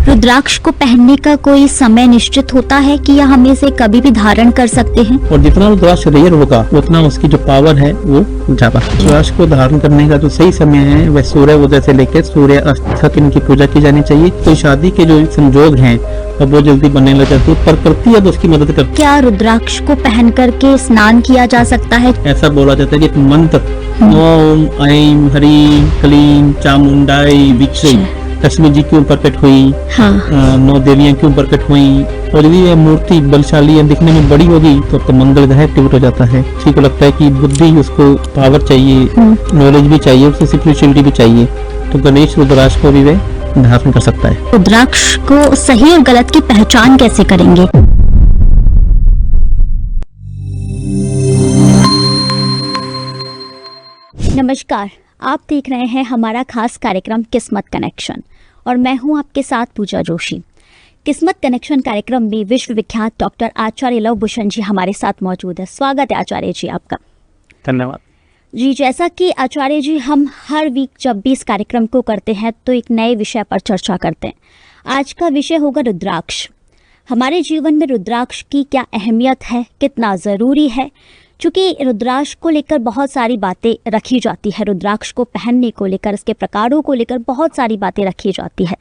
रुद्राक्ष को पहनने का कोई समय निश्चित होता है कि या हम इसे कभी भी धारण कर सकते हैं? और जितना रुद्राक्ष रेयर होगा उतना उसकी जो पावर है वो ज्यादा। रुद्राक्ष को धारण करने का जो सही समय है वह सूर्य उदय से लेकर सूर्य अस्त तक इनकी पूजा की जानी चाहिए। तो शादी के जो संजोग हैं वो जल्दी बनने लग जाती है, प्रकृति अब उसकी मदद करती है। क्या रुद्राक्ष को पहन करके स्नान किया जा सकता है? ऐसा बोला जाता है कि एक मंत्र ओम ऐं ह्रीं क्लीं चामुंडाई विच्चे लक्ष्मी जी क्यों प्रकट हुई, हाँ। 9 देवियां क्यों प्रकट हुई, और यदि यह मूर्ति बलशाली या दिखने में बड़ी होगी तो आपका मंगल ग्रह एक्टिवेट हो जाता है। किसी को लगता है कि बुद्धि उसको पावर चाहिए, नॉलेज भी चाहिए, उसको स्पिरिचुअलिटी भी चाहिए, तो गणेश रुद्राक्ष को भी वह धारण कर सकता है। रुद्राक्ष को सही और गलत की पहचान कैसे करेंगे? नमस्कार, आप देख रहे हैं हमारा खास कार्यक्रम किस्मत कनेक्शन और मैं हूं आपके साथ पूजा जोशी। किस्मत कनेक्शन कार्यक्रम में विश्व विख्यात डॉक्टर आचार्य लव भूषण जी हमारे साथ मौजूद है। स्वागत है आचार्य जी आपका। धन्यवाद जी। जैसा कि आचार्य जी हम हर वीक जब भी इस कार्यक्रम को करते हैं तो एक नए विषय पर चर्चा करते हैं। आज का विषय होगा रुद्राक्ष। हमारे जीवन में रुद्राक्ष की क्या अहमियत है, कितना ज़रूरी है, क्योंकि रुद्राक्ष को लेकर बहुत सारी बातें रखी जाती है। रुद्राक्ष को पहनने को लेकर, इसके प्रकारों को लेकर बहुत सारी बातें रखी जाती है।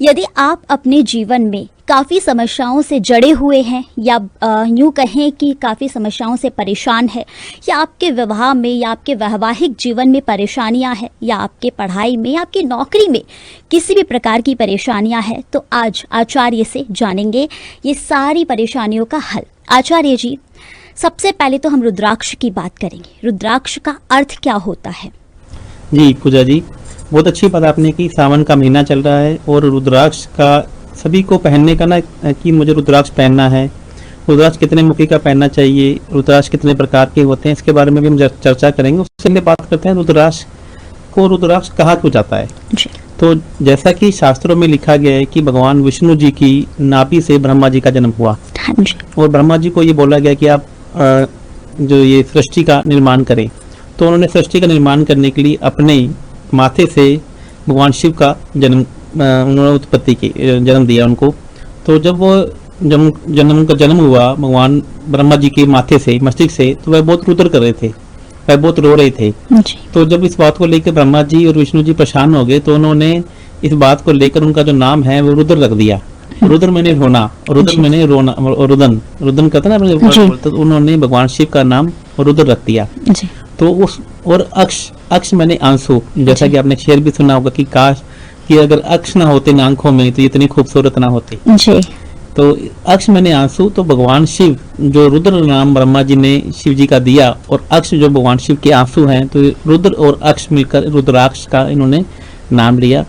यदि आप अपने जीवन में काफ़ी समस्याओं से जड़े हुए हैं या यूँ कहें कि काफ़ी समस्याओं से परेशान है, या आपके विवाह में या आपके वैवाहिक जीवन में परेशानियां हैं, या आपके पढ़ाई में या आपकी नौकरी में किसी भी प्रकार की परेशानियां हैं, तो आज आचार्य से जानेंगे ये सारी परेशानियों का हल। आचार्य जी, सबसे पहले तो हम रुद्राक्ष की बात करेंगे। रुद्राक्ष का अर्थ क्या होता है? जी पूजा जी, बहुत अच्छी बात आपने की। सावन का महीना चल रहा है और रुद्राक्ष का सभी को पहनने का ना कि मुझे रुद्राक्ष पहनना है। रुद्राक्ष कितने मुखी का पहनना चाहिए, रुद्राक्ष कितने प्रकार के होते हैं, इसके बारे में भी हम चर्चा करेंगे। उससे पहले बात करते हैं रुद्राक्ष कहा क्यों जाता है जी। तो जैसा कि शास्त्रों में लिखा गया है कि भगवान विष्णु जी की नाभि से ब्रह्मा जी का जन्म हुआ। हाँ जी। और ब्रह्मा जी को ये बोला गया कि आप जो ये सृष्टि का निर्माण करें। तो उन्होंने सृष्टि का निर्माण करने के लिए अपने माथे से भगवान शिव का जन्म दिया उनको। तो जब वो उनका जन्म हुआ भगवान ब्रह्मा जी के माथे से, मस्तिष्क से, तो वह बहुत रुद्र कर रहे थे, वह बहुत रो रहे थे जी। तो जब इस बात को लेकर ब्रह्मा जी और विष्णु जी परेशान हो गए तो उन्होंने इस बात को लेकर उनका जो नाम है वो रुद्र रख दिया। रुद्र मैंने रोना, रुद्र मैंने रोना, रुदन कहते ना, तो उन्होंने भगवान शिव का नाम रुद्र रख दिया जी। तो उस और अक्ष मैंने आंसू, जैसा कि आपने शेर भी सुना होगा कि काश कि अगर अक्ष ना होते ना आंखों में तो इतनी खूबसूरत ना होती जी। तो अक्ष मैंने आंसू, तो भगवान शिव जो रुद्र नाम ब्रह्मा जी ने शिव जी का दिया और अक्ष जो भगवान शिव के आंसू हैं, तो रुद्र और अक्ष मिलकर रुद्राक्ष का इन्होंने नाम लिया।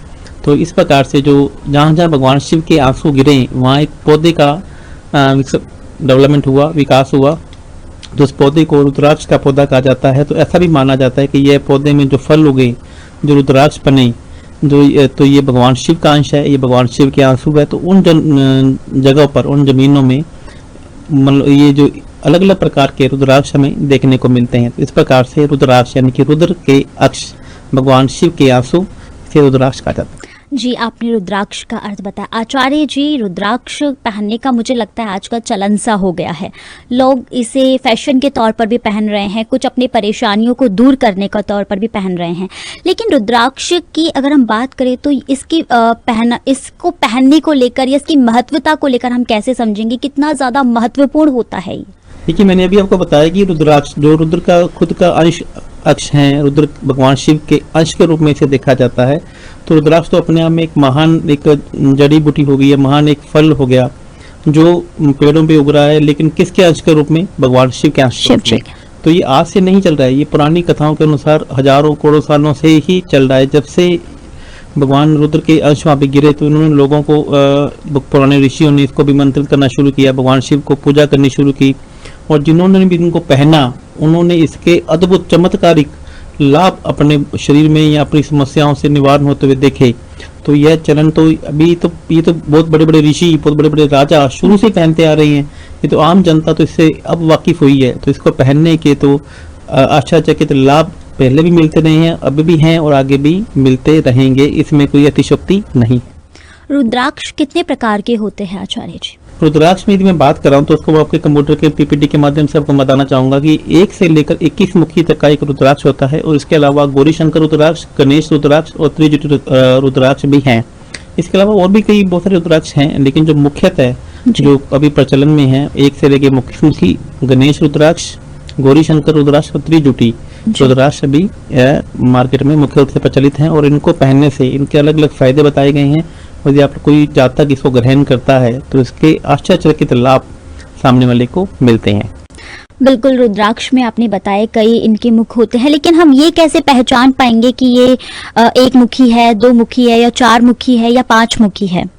तो इस प्रकार से जो जहाँ जहाँ भगवान शिव के आंसू गिरे वहाँ एक पौधे का डेवलपमेंट हुआ, विकास हुआ, तो उस पौधे को रुद्राक्ष का पौधा कहा जाता है। तो ऐसा भी माना जाता है कि यह पौधे में जो फल उगे, जो रुद्राक्ष बने, तो ये भगवान शिव का अंश है, ये भगवान शिव के आंसू है। तो उन जगहों पर, उन जमीनों में मतलब ये जो अलग अलग प्रकार के रुद्राक्ष हमें देखने को मिलते हैं। तो इस प्रकार से रुद्राक्ष यानी कि रुद्र के अक्ष, भगवान शिव के आंसू से रुद्राक्ष कहा जाता है जी। आपने रुद्राक्ष का अर्थ बताया। आचार्य जी, रुद्राक्ष पहनने का मुझे लगता है आजकल चलन सा हो गया है। लोग इसे फैशन के तौर पर भी पहन रहे हैं, कुछ अपनी परेशानियों को दूर करने का तौर पर भी पहन रहे हैं। लेकिन रुद्राक्ष की अगर हम बात करें तो इसको पहनने को लेकर या इसकी महत्वता को लेकर हम कैसे समझेंगे, कितना ज़्यादा महत्वपूर्ण होता है ये? देखिए, मैंने अभी आपको बताया कि रुद्राक्ष जो रुद्र का खुद का अंश अक्ष हैं, रुद्र भगवान शिव के अंश के रूप में इसे देखा जाता है। तो रुद्राक्ष तो अपने आप में एक महान एक जड़ी बूटी हो गई है, महान एक फल हो गया जो पेड़ों पे उग रहा है, लेकिन किसके अंश के रूप में? भगवान शिव के अंश के रूप में। तो ये आज से नहीं चल रहा है, ये पुरानी कथाओं के अनुसार हजारों करोड़ों सालों से ही चल रहा है। जब से भगवान रुद्र के अंश वहाँ पे गिरे तो उन्होंने लोगों को, पुराने ऋषियों ने इसको भी मंत्रित करना शुरू किया, भगवान शिव को पूजा करनी शुरू की, और जिन्होंने भी इनको पहना उन्होंने इसके अद्भुत चमत्कारिक लाभ अपने शरीर में या अपनी समस्याओं से निवारण होते हुए देखे। तो यह चलन तो अभी तो ये तो बहुत बड़े बड़े ऋषि, बहुत बड़े बड़े राजा शुरू से पहनते आ रहे हैं। ये तो आम जनता तो इससे अब वाकिफ हुई है। तो इसको पहनने के तो आश्चर्यचकित लाभ पहले भी मिलते रहे हैं, अभी भी हैं और आगे भी मिलते रहेंगे, इसमें कोई अतिशयोक्ति नहीं। रुद्राक्ष कितने प्रकार के होते हैं आचार्य जी? रुद्राक्ष में यदि मैं बात कर रहा हूँ तो उसको मैं आपके कंप्यूटर के पीपीटी के माध्यम से आपको बताना चाहूंगा कि 1 से लेकर 21 मुखी तक का एक रुद्राक्ष होता है, और इसके अलावा गौरी शंकर रुद्राक्ष, गणेश रुद्राक्ष और त्रिजुटी रुद्राक्ष भी हैं। इसके अलावा और भी कई बहुत सारे रुद्राक्ष हैं, लेकिन जो मुख्यतः जो अभी प्रचलन में है 1 से लेकर मुखी गणेश रुद्राक्ष, गौरी शंकर रुद्राक्ष और त्रिजुटी रुद्राक्ष भी मार्केट में मुख्य रूप से प्रचलित हैं, और इनको पहनने से इनके अलग अलग फायदे बताए गए हैं। यदि आप कोई जातक इसको ग्रहण करता है तो इसके आश्चर्यचकित लाभ सामने वाले को मिलते हैं। बिल्कुल, रुद्राक्ष में आपने बताया कई इनके मुख होते हैं, लेकिन हम ये कैसे पहचान पाएंगे कि ये 1 मुखी है, 2 मुखी है या 4 मुखी है या 5 मुखी है?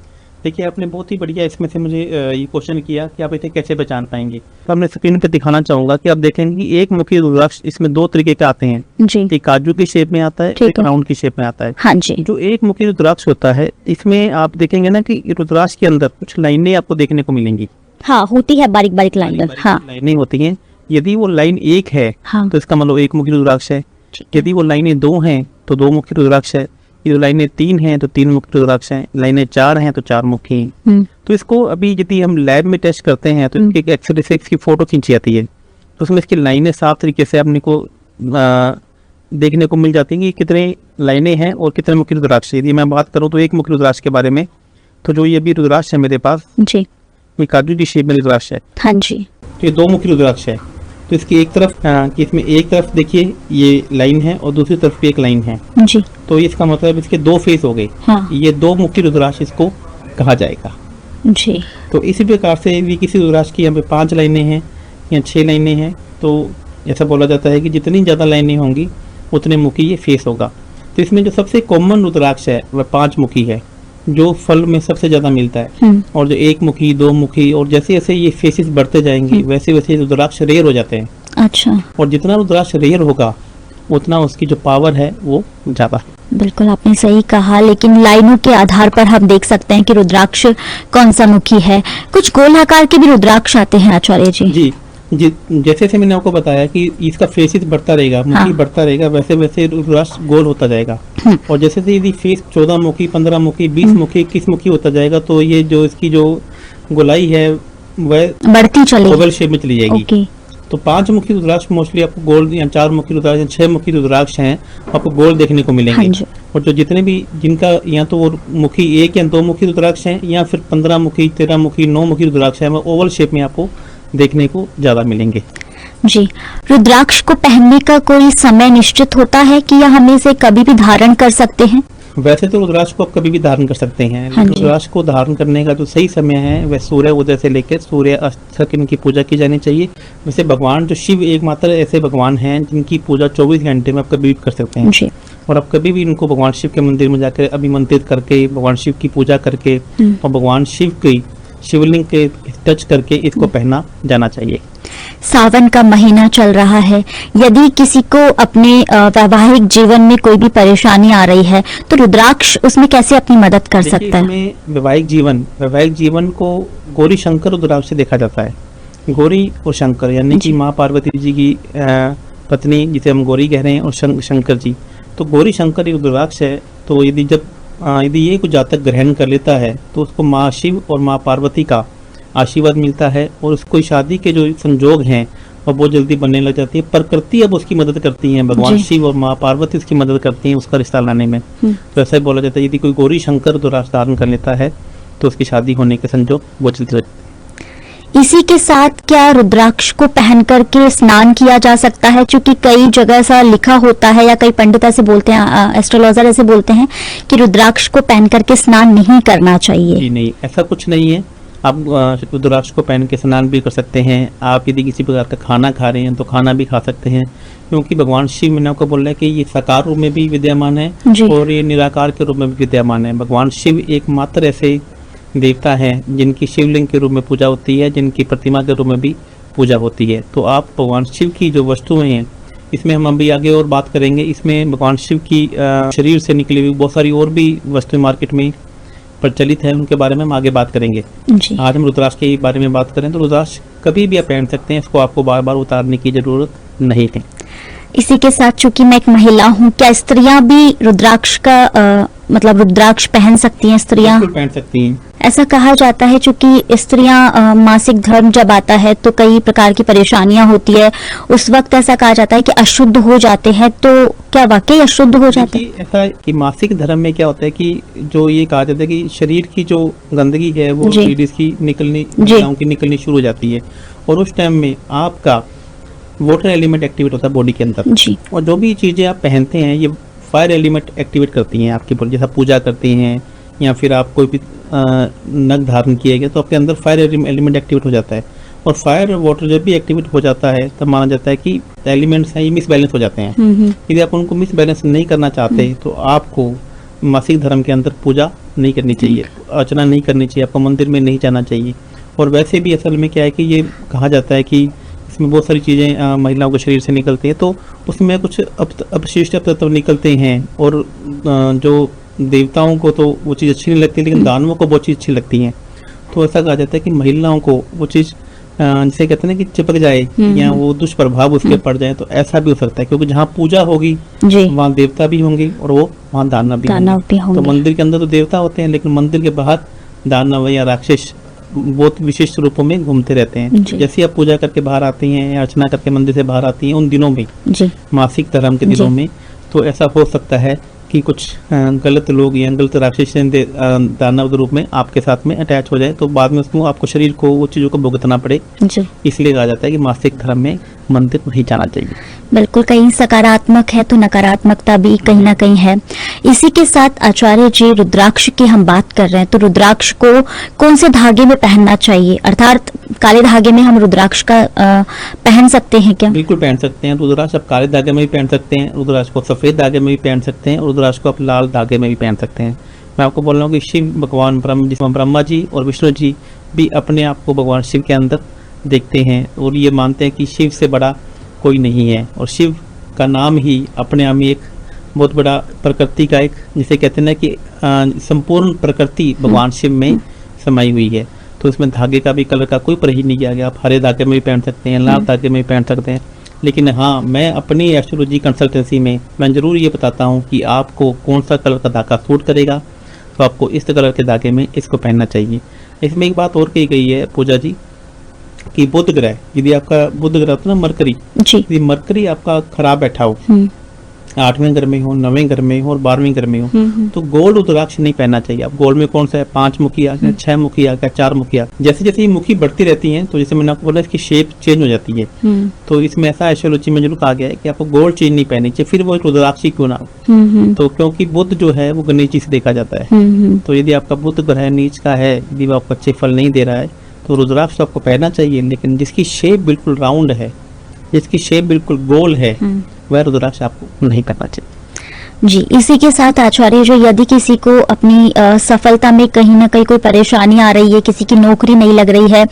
देखिए, आपने बहुत ही बढ़िया इसमें से मुझे ये क्वेश्चन किया कि आप इसे कैसे पहचान पाएंगे। तो मैं स्क्रीन पे दिखाना चाहूंगा कि आप देखेंगे कि 1 मुखी रुद्राक्ष इसमें 2 तरीके के आते हैं जी। एक काजू की शेप में आता है, एक राउंड की शेप में आता है। हाँ जी। जो 1 मुखी रुद्राक्ष होता है इसमें आप देखेंगे ना कि रुद्राक्ष के अंदर कुछ लाइनें आपको देखने को मिलेंगी। हाँ, होती है बारीक बारीक लाइनें होती है। यदि वो लाइन 1 है तो इसका मतलब 1 मुखी रुद्राक्ष है। यदि वो लाइनें 2 हैं तो 2 मुखी रुद्राक्ष है। ये लाइनें 3 हैं तो 3 मुखी रुद्राक्ष हैं। लाइनें 4 हैं तो 4 मुखी हैं। तो इसको अभी यदि हम लैब में टेस्ट करते हैं तो इसकी एक्सरे से इसकी फोटो खींची जाती है, तो उसमें इसकी लाइनें साफ तरीके से अपने को देखने को मिल जाती हैं कि कितने लाइनें हैं और कितने मुखी रुद्राक्ष। यदि मैं बात करूँ तो 1 मुखी रुद्राक्ष के बारे में, तो जो ये अभी रुद्राक्ष है मेरे पास जी, ये काजू की शेप में रुद्राक्ष है। हाँ जी। तो ये 2 मुखी रुद्राक्ष है। तो इसकी एक तरफ कि इसमें एक तरफ देखिए ये लाइन है और दूसरी तरफ भी एक लाइन है जी। तो इसका मतलब इसके 2 फेस हो गए। हाँ। ये 2 मुखी रुद्राक्ष इसको कहा जाएगा जी। तो इसी प्रकार से यदि किसी रुद्राक्ष की यहाँ पे 5 लाइनें हैं या 6 लाइनें हैं तो ऐसा बोला जाता है कि जितनी ज़्यादा लाइनें होंगी उतने मुखी ये फेस होगा। तो इसमें जो सबसे कॉमन रुद्राक्ष है वह 5 मुखी है, जो फल में सबसे ज्यादा मिलता है। और जो 1 मुखी, 2 मुखी और जैसे जैसे ये फेसेस बढ़ते जाएंगे वैसे वैसे रुद्राक्ष रेयर हो जाते हैं। अच्छा। और जितना रुद्राक्ष रेयर होगा उतना उसकी जो पावर है वो ज्यादा। बिल्कुल, आपने सही कहा, लेकिन लाइनों के आधार पर हम देख सकते हैं कि रुद्राक्ष कौन सा मुखी है। कुछ गोल आकार के भी रुद्राक्ष आते हैं आचार्य जी। जी, जैसे से मैंने आपको बताया कि इसका फेसिस बढ़ता रहेगा, मुखी बढ़ता रहेगा, वैसे वैसे रुद्राक्ष गोल होता जाएगा। और जैसे से यदि फेस 14 मुखी, 15 मुखी, 20 मुखी, 21 मुखी होता जाएगा तो ये जो इसकी जो गोलाई है वह बढ़ती चलेगी, ओवल शेप में चली जाएगी। तो 5 मुखी रुद्राक्ष मोस्टली आपको गोल्ड या 4 मुखी रुद्राक्ष या 6 मुखी रुद्राक्ष हैं आपको गोल्ड देखने को मिलेंगे। और जो जितने भी जिनका या तो वो मुखी 1 या 2 मुखी रुद्राक्ष हैं या फिर 15 मुखी, 13 मुखी, 9 मुखी रुद्राक्ष है, वो ओवल शेप में आपको देखने को ज्यादा मिलेंगे। जी, रुद्राक्ष को पहनने का कोई समय निश्चित होता है कि या हम इसे कभी भी धारण कर सकते हैं? वैसे तो रुद्राक्ष को आप कभी भी धारण कर सकते हैं। हाँ, रुद्राक्ष को धारण करने का जो सही समय है वह सूर्य उदय से लेकर सूर्य अस्त तक इनकी पूजा की जानी चाहिए। वैसे भगवान जो शिव एकमात्र ऐसे भगवान हैं जिनकी पूजा 24 घंटे में आप कभी भी कर सकते हैं जी। और आप कभी भी इनको भगवान शिव के मंदिर में जाकर अभिमंत्रित करके भगवान शिव की पूजा करके और भगवान शिव की शिवलिंग के टच करके इसको पहना जाना चाहिए। सावन का महीना चल रहा है, यदि किसी को अपने वैवाहिक जीवन में कोई भी परेशानी आ रही है तो रुद्राक्ष उसमें कैसे अपनी मदद कर सकता है? वैवाहिक जीवन को गौरी शंकर रुद्राक्ष से देखा जाता है। गौरी और शंकर यानी कि माँ पार्वती जी की पत्नी जिसे हम गौरी कह रहे हैं और शंकर जी, तो गौरी शंकर रुद्राक्ष है। तो यदि ये कुछ जातक ग्रहण कर लेता है तो उसको माँ शिव और माँ पार्वती का आशीर्वाद मिलता है और उसको शादी के जो संजोग हैं वो बहुत जल्दी बनने लग जाती है। प्रकृति अब उसकी मदद करती है, भगवान शिव और माँ पार्वती उसकी मदद करती हैं उसका रिश्ता लाने में। तो ऐसा ही बोला जाता है यदि कोई गौरी शंकर रुद्राक्ष धारण कर लेता है तो उसकी शादी होने के संजोग बहुत जल्दी। इसी के साथ क्या रुद्राक्ष को पहन करके स्नान किया जा सकता है? क्योंकि कई जगह ऐसा लिखा होता है या कई पंडित ऐसे बोलते हैं, एस्ट्रोलॉजर ऐसे बोलते हैं कि रुद्राक्ष को पहन करके स्नान नहीं करना चाहिए। जी नहीं, ऐसा कुछ नहीं है। आप रुद्राक्ष को पहन के स्नान भी कर सकते हैं। आप यदि किसी प्रकार का खाना खा रहे हैं तो खाना भी खा सकते हैं, क्योंकि भगवान शिव मैंने आपको बोल रहा है कि ये साकार रूप में भी विद्यमान है और ये निराकार के रूप में भी विद्यमान है। भगवान शिव एकमात्र ऐसे देवता हैं जिनकी शिवलिंग के रूप में पूजा होती है, जिनकी प्रतिमा के रूप में भी पूजा होती है। तो आप भगवान शिव की जो वस्तुएं हैं इसमें हम अभी आगे और बात करेंगे। इसमें भगवान शिव की शरीर से निकली हुई बहुत सारी और भी वस्तुएं मार्केट में प्रचलित है, उनके बारे में हम आगे बात करेंगे। आज हम रुद्राक्ष के बारे में बात करें तो रुद्राक्ष कभी भी आप पहन सकते हैं, इसको आपको बार बार उतारने की जरूरत नहीं है। इसी के साथ चूंकि मैं एक महिला हूँ, क्या स्त्रियां भी रुद्राक्ष का मतलब रुद्राक्ष पहन सकती हैं स्त्रियां? बिल्कुल पहन सकती हैं। ऐसा कहा जाता है चूंकि स्त्रियां मासिक धर्म जब आता है तो कई प्रकार की परेशानियां होती है, उस वक्त ऐसा कहा जाता है कि अशुद्ध हो जाते हैं, तो क्या वाकई अशुद्ध हो जाते हैं? ऐसा है कि मासिक धर्म में क्या होता है कि जो ये कहा जाता है कि शरीर की जो गंदगी है वो जी। लेडीज की निकलनी, जी। महिलाओं की निकलनी शुरू हो जाती है, और उस टाइम में आपका वाटर एलिमेंट एक्टिवेट होता है बॉडी के अंदर, जी। और जो भी चीजें आप पहनते हैं ये फायर एलिमेंट एक्टिवेट करती हैं आपकी बॉडी। जैसा पूजा करते हैं या फिर आप कोई भी नग धारण किए गए तो आपके अंदर फायर एलिमेंट एक्टिवेट हो जाता है, और फायर और वाटर जब भी एक्टिवेट हो जाता है तब माना जाता है कि एलिमेंट्स हैं ये मिसबैलेंस हो जाते हैं। यदि आप उनको मिसबैलेंस नहीं करना चाहते तो आपको मासिक धर्म के अंदर पूजा नहीं करनी चाहिए, अर्चना नहीं करनी चाहिए, आपको मंदिर में नहीं जाना चाहिए। और वैसे भी असल में क्या है कि ये कहा जाता है कि इसमें बहुत सारी चीज़ें महिलाओं के शरीर से निकलती हैं, तो उसमें कुछ अपशिष्ट तत्व निकलते हैं, और जो देवताओं को तो वो चीज़ अच्छी नहीं लगती, लेकिन दानवों को बहुत चीज़ अच्छी लगती हैं। तो ऐसा कहा जाता है कि महिलाओं को वो चीज़ जिसे कहते हैं ना कि चिपक जाए या वो दुष्प्रभाव उसके पड़ जाए, तो ऐसा भी हो सकता है, क्योंकि जहाँ पूजा होगी वहाँ देवता भी होंगे और वो वहाँ दानव भी होंगे। तो मंदिर के अंदर तो देवता होते हैं, लेकिन मंदिर के बाहर दानव या राक्षस बहुत विशिष्ट रूपों में घूमते रहते हैं। जैसे आप पूजा करके बाहर आती हैं या अर्चना करके मंदिर से बाहर आती हैं उन दिनों में, मासिक धर्म के दिनों में, तो ऐसा हो सकता है कि कुछ गलत लोग या गलत राक्षस दानव के रूप में आपके साथ में अटैच हो जाए, तो बाद में उसको आपको शरीर को वो चीज़ों को भुगतना पड़े। इसलिए कहा जाता है कि मासिक धर्म में मंदिर नहीं जाना चाहिए। बिल्कुल, कहीं सकारात्मक है तो नकारात्मकता भी कहीं ना कहीं है। इसी के साथ आचार्य जी, रुद्राक्ष की हम बात कर रहे हैं, तो रुद्राक्ष को कौन से धागे में पहनना चाहिए? अर्थात काले धागे में हम रुद्राक्ष का पहन सकते हैं क्या? बिल्कुल पहन सकते हैं। रुद्राक्ष आप काले धागे में भी पहन सकते हैं, रुद्राक्ष को सफेद धागे में भी पहन सकते हैं, और रुद्राक्ष को आप लाल धागे में भी पहन सकते हैं। मैं आपको बोल रहा हूँ कि शिव भगवान ब्रह्मा जी और विष्णु जी भी अपने आप को भगवान शिव के अंदर देखते हैं, और ये मानते हैं कि शिव से बड़ा कोई नहीं है, और शिव का नाम ही अपने आप में एक बहुत बड़ा प्रकृति का एक, जिसे कहते हैं ना कि संपूर्ण प्रकृति भगवान शिव में समाई हुई है। तो इसमें धागे का भी कलर का कोई परहेज नहीं किया गया। आप हरे धागे में भी पहन सकते हैं, लाल धागे में भी पहन सकते हैं, लेकिन हाँ, मैं अपनी एस्ट्रोलॉजी कंसल्टेंसी में मैं ज़रूर ये बताता हूँ कि आपको कौन सा कलर का धागा सूट करेगा, तो आपको इस कलर के धागे में इसको पहनना चाहिए। इसमें एक बात और कही गई है पूजा जी कि बुध ग्रह, यदि आपका बुध ग्रह होता है ना मरकरी, यदि मरकरी आपका खराब बैठा हो, 8वें घर में हो, 9वें घर में हो और 12वें घर में हो, तो गोल्ड रुद्राक्ष नहीं पहनना चाहिए। आप गोल्ड में कौन सा है, 5 मुखी आ गया, 6 मुखी आ गया, 4 मुखी आ गया। जैसे जैसे ये मुखी बढ़ती रहती हैं, तो जैसे मैंने आपको बोला इसकी शेप चेंज हो जाती है। तो इसमें ऐसा एस्ट्रोलॉजी में जरूर कहा गया है कि आपको गोल्ड चेंज नहीं पहननी चाहिए, फिर वो रुद्राक्ष ही क्यों ना हो। तो क्योंकि बुध जो है वो गणेश जी से देखा जाता है, तो यदि आपका बुध ग्रह नीच का है, यदि वो आपको अच्छे फल नहीं दे रहा है, तो रुद्राक्ष तो आपको पहनना चाहिए, लेकिन जिसकी शेप बिल्कुल राउंड है, जिसकी शेप बिल्कुल गोल है, वह रुद्राक्ष आपको नहीं पहनना चाहिए। जी, इसी के साथ आचार्य जी, यदि किसी को अपनी सफलता में कहीं ना कहीं कोई परेशानी आ रही है, किसी की नौकरी नहीं लग रही है,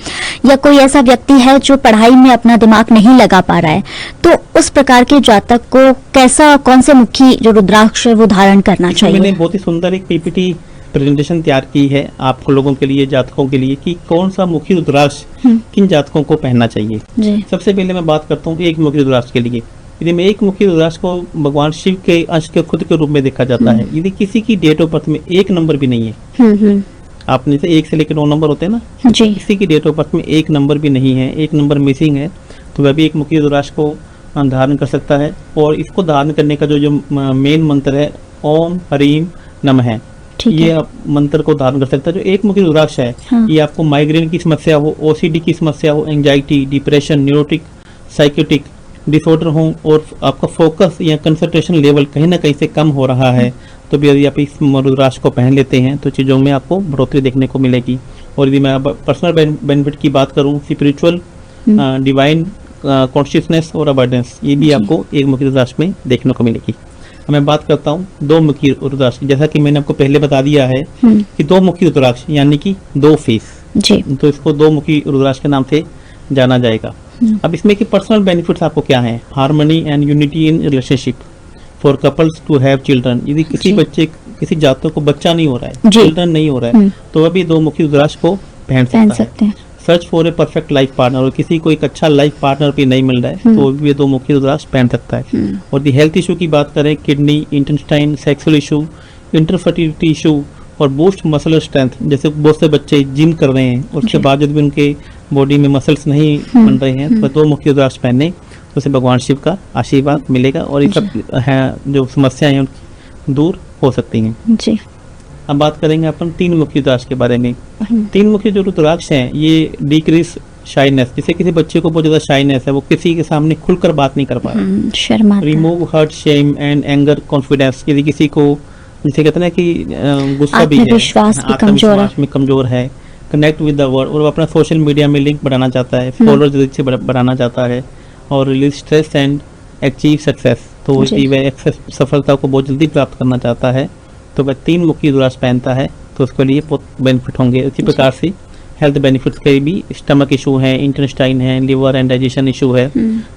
या कोई ऐसा व्यक्ति है जो पढ़ाई में अपना दिमाग नहीं लगा पा रहा है, तो उस प्रकार के जातक को कैसा, कौन से मुखी जो रुद्राक्ष है वो धारण करना चाहिए? मैंने बहुत ही सुंदर एक पीपीटी प्रेजेंटेशन तैयार की है आप लोगों के लिए, जातकों के लिए, कि कौन सा मुखी रुद्राक्ष किन जातकों को पहनना चाहिए। सबसे पहले मैं बात करता हूँ एक मुखी रुद्राक्ष के लिए। यदि में एक मुखी रुद्राक्ष को भगवान शिव के अंश के खुद के रूप में देखा जाता है। यदि किसी की डेट ऑफ बर्थ में 1 नंबर भी नहीं है, आपने से 1 से लेकर 9 नंबर होते हैं ना, किसी की डेट ऑफ बर्थ में 1 नंबर भी नहीं है, 1 नंबर मिसिंग है, तो वह भी एक मुखी रुद्राक्ष को धारण कर सकता है। और इसको धारण करने का जो मेन मंत्र है, ओम हरीम नमः है, ये आप मंत्र को धारण कर सकता है। जो एक मुखी रुद्राक्ष है, ये आपको माइग्रेन की समस्या हो, ओसीडी की समस्या हो, anxiety, depression, neurotic, psychotic disorder हो, और आपका फोकस या कंसंट्रेशन लेवल कहीं ना कहीं से कम हो रहा है, तो भी यदि आप इस रुद्राक्ष को पहन लेते हैं तो चीज़ों में आपको बढ़ोतरी देखने को मिलेगी। और यदि मैं पर्सनल बेनिफिट की बात करूँ, स्पिरिचुअल, डिवाइन कॉन्शियसनेस और अबंडेंस, ये भी आपको एक मुखी रुद्राक्ष में देखने को मिलेगी। मैं बात करता हूँ 2 मुखी रुद्राक्ष, जैसा कि मैंने आपको पहले बता दिया है कि 2 मुखी रुद्राक्ष यानी कि 2 फेस, तो इसको 2 मुखी रुद्राक्ष के नाम से जाना जाएगा। अब इसमें की पर्सनल बेनिफिट्स आपको क्या है? Harmony and unity in relationship, for couples to have children. यदि किसी बच्चे, किसी जातक को बच्चा नहीं हो रहा है, चिल्ड्रन नहीं हो रहा है, तो अभी 2 मुखी रुद्राक्ष को पहन सकता है। Search for a perfect life partner, और किसी को एक अच्छा लाइफ पार्टनर भी नहीं मिल रहा है, तो भी 2 मुखी रुद्राक्ष पहन सकता है। और दी हेल्थ इशू की बात करें, kidney, intestine, sexual issue infertility issue और बूस्ट मसल स्ट्रेंथ। जैसे बहुत से बच्चे जिम कर रहे हैं, उसके बाद भी उनके बॉडी में मसल्स नहीं बन रहे हैं, तो 2 मुखी रुद्राक्ष पहने तो उसे भगवान शिव का आशीर्वाद मिलेगा और ये सब है जो समस्याएं हैं दूर हो सकती हैं जी। अब बात करेंगे अपन 3 मुखी रुद्राक्ष के बारे में। 3 मुखी जो रुद्राक्ष हैं ये डिक्रीज शाइनेस, जैसे किसी बच्चे को बहुत ज्यादा शाइनेस है, वो किसी के सामने खुलकर बात नहीं कर पा रहा, शर्माता, remove hurt shame and anger confidence. यदि किसी को जिसे कहते हैं ना कि गुस्सा भी है, आत्मविश्वास में कमजोर है, कनेक्ट विद द वर्ल्ड, और वो अपना सोशल मीडिया में लिंक बढ़ाना चाहता है, फॉलोअर्स जल्दी से बढ़ाना चाहता है और release stress and achieve success, तो वह सफलता को बहुत जल्दी प्राप्त करना चाहता है, तो वह 3 मुखी रुद्राक्ष पहनता है तो उसके लिए बहुत बेनिफिट होंगे। इसी प्रकार से हेल्थ बेनिफिट्स के भी, स्टमक इशू है, इंटेस्टाइन है, लिवर एंड डाइजेशन इशू है,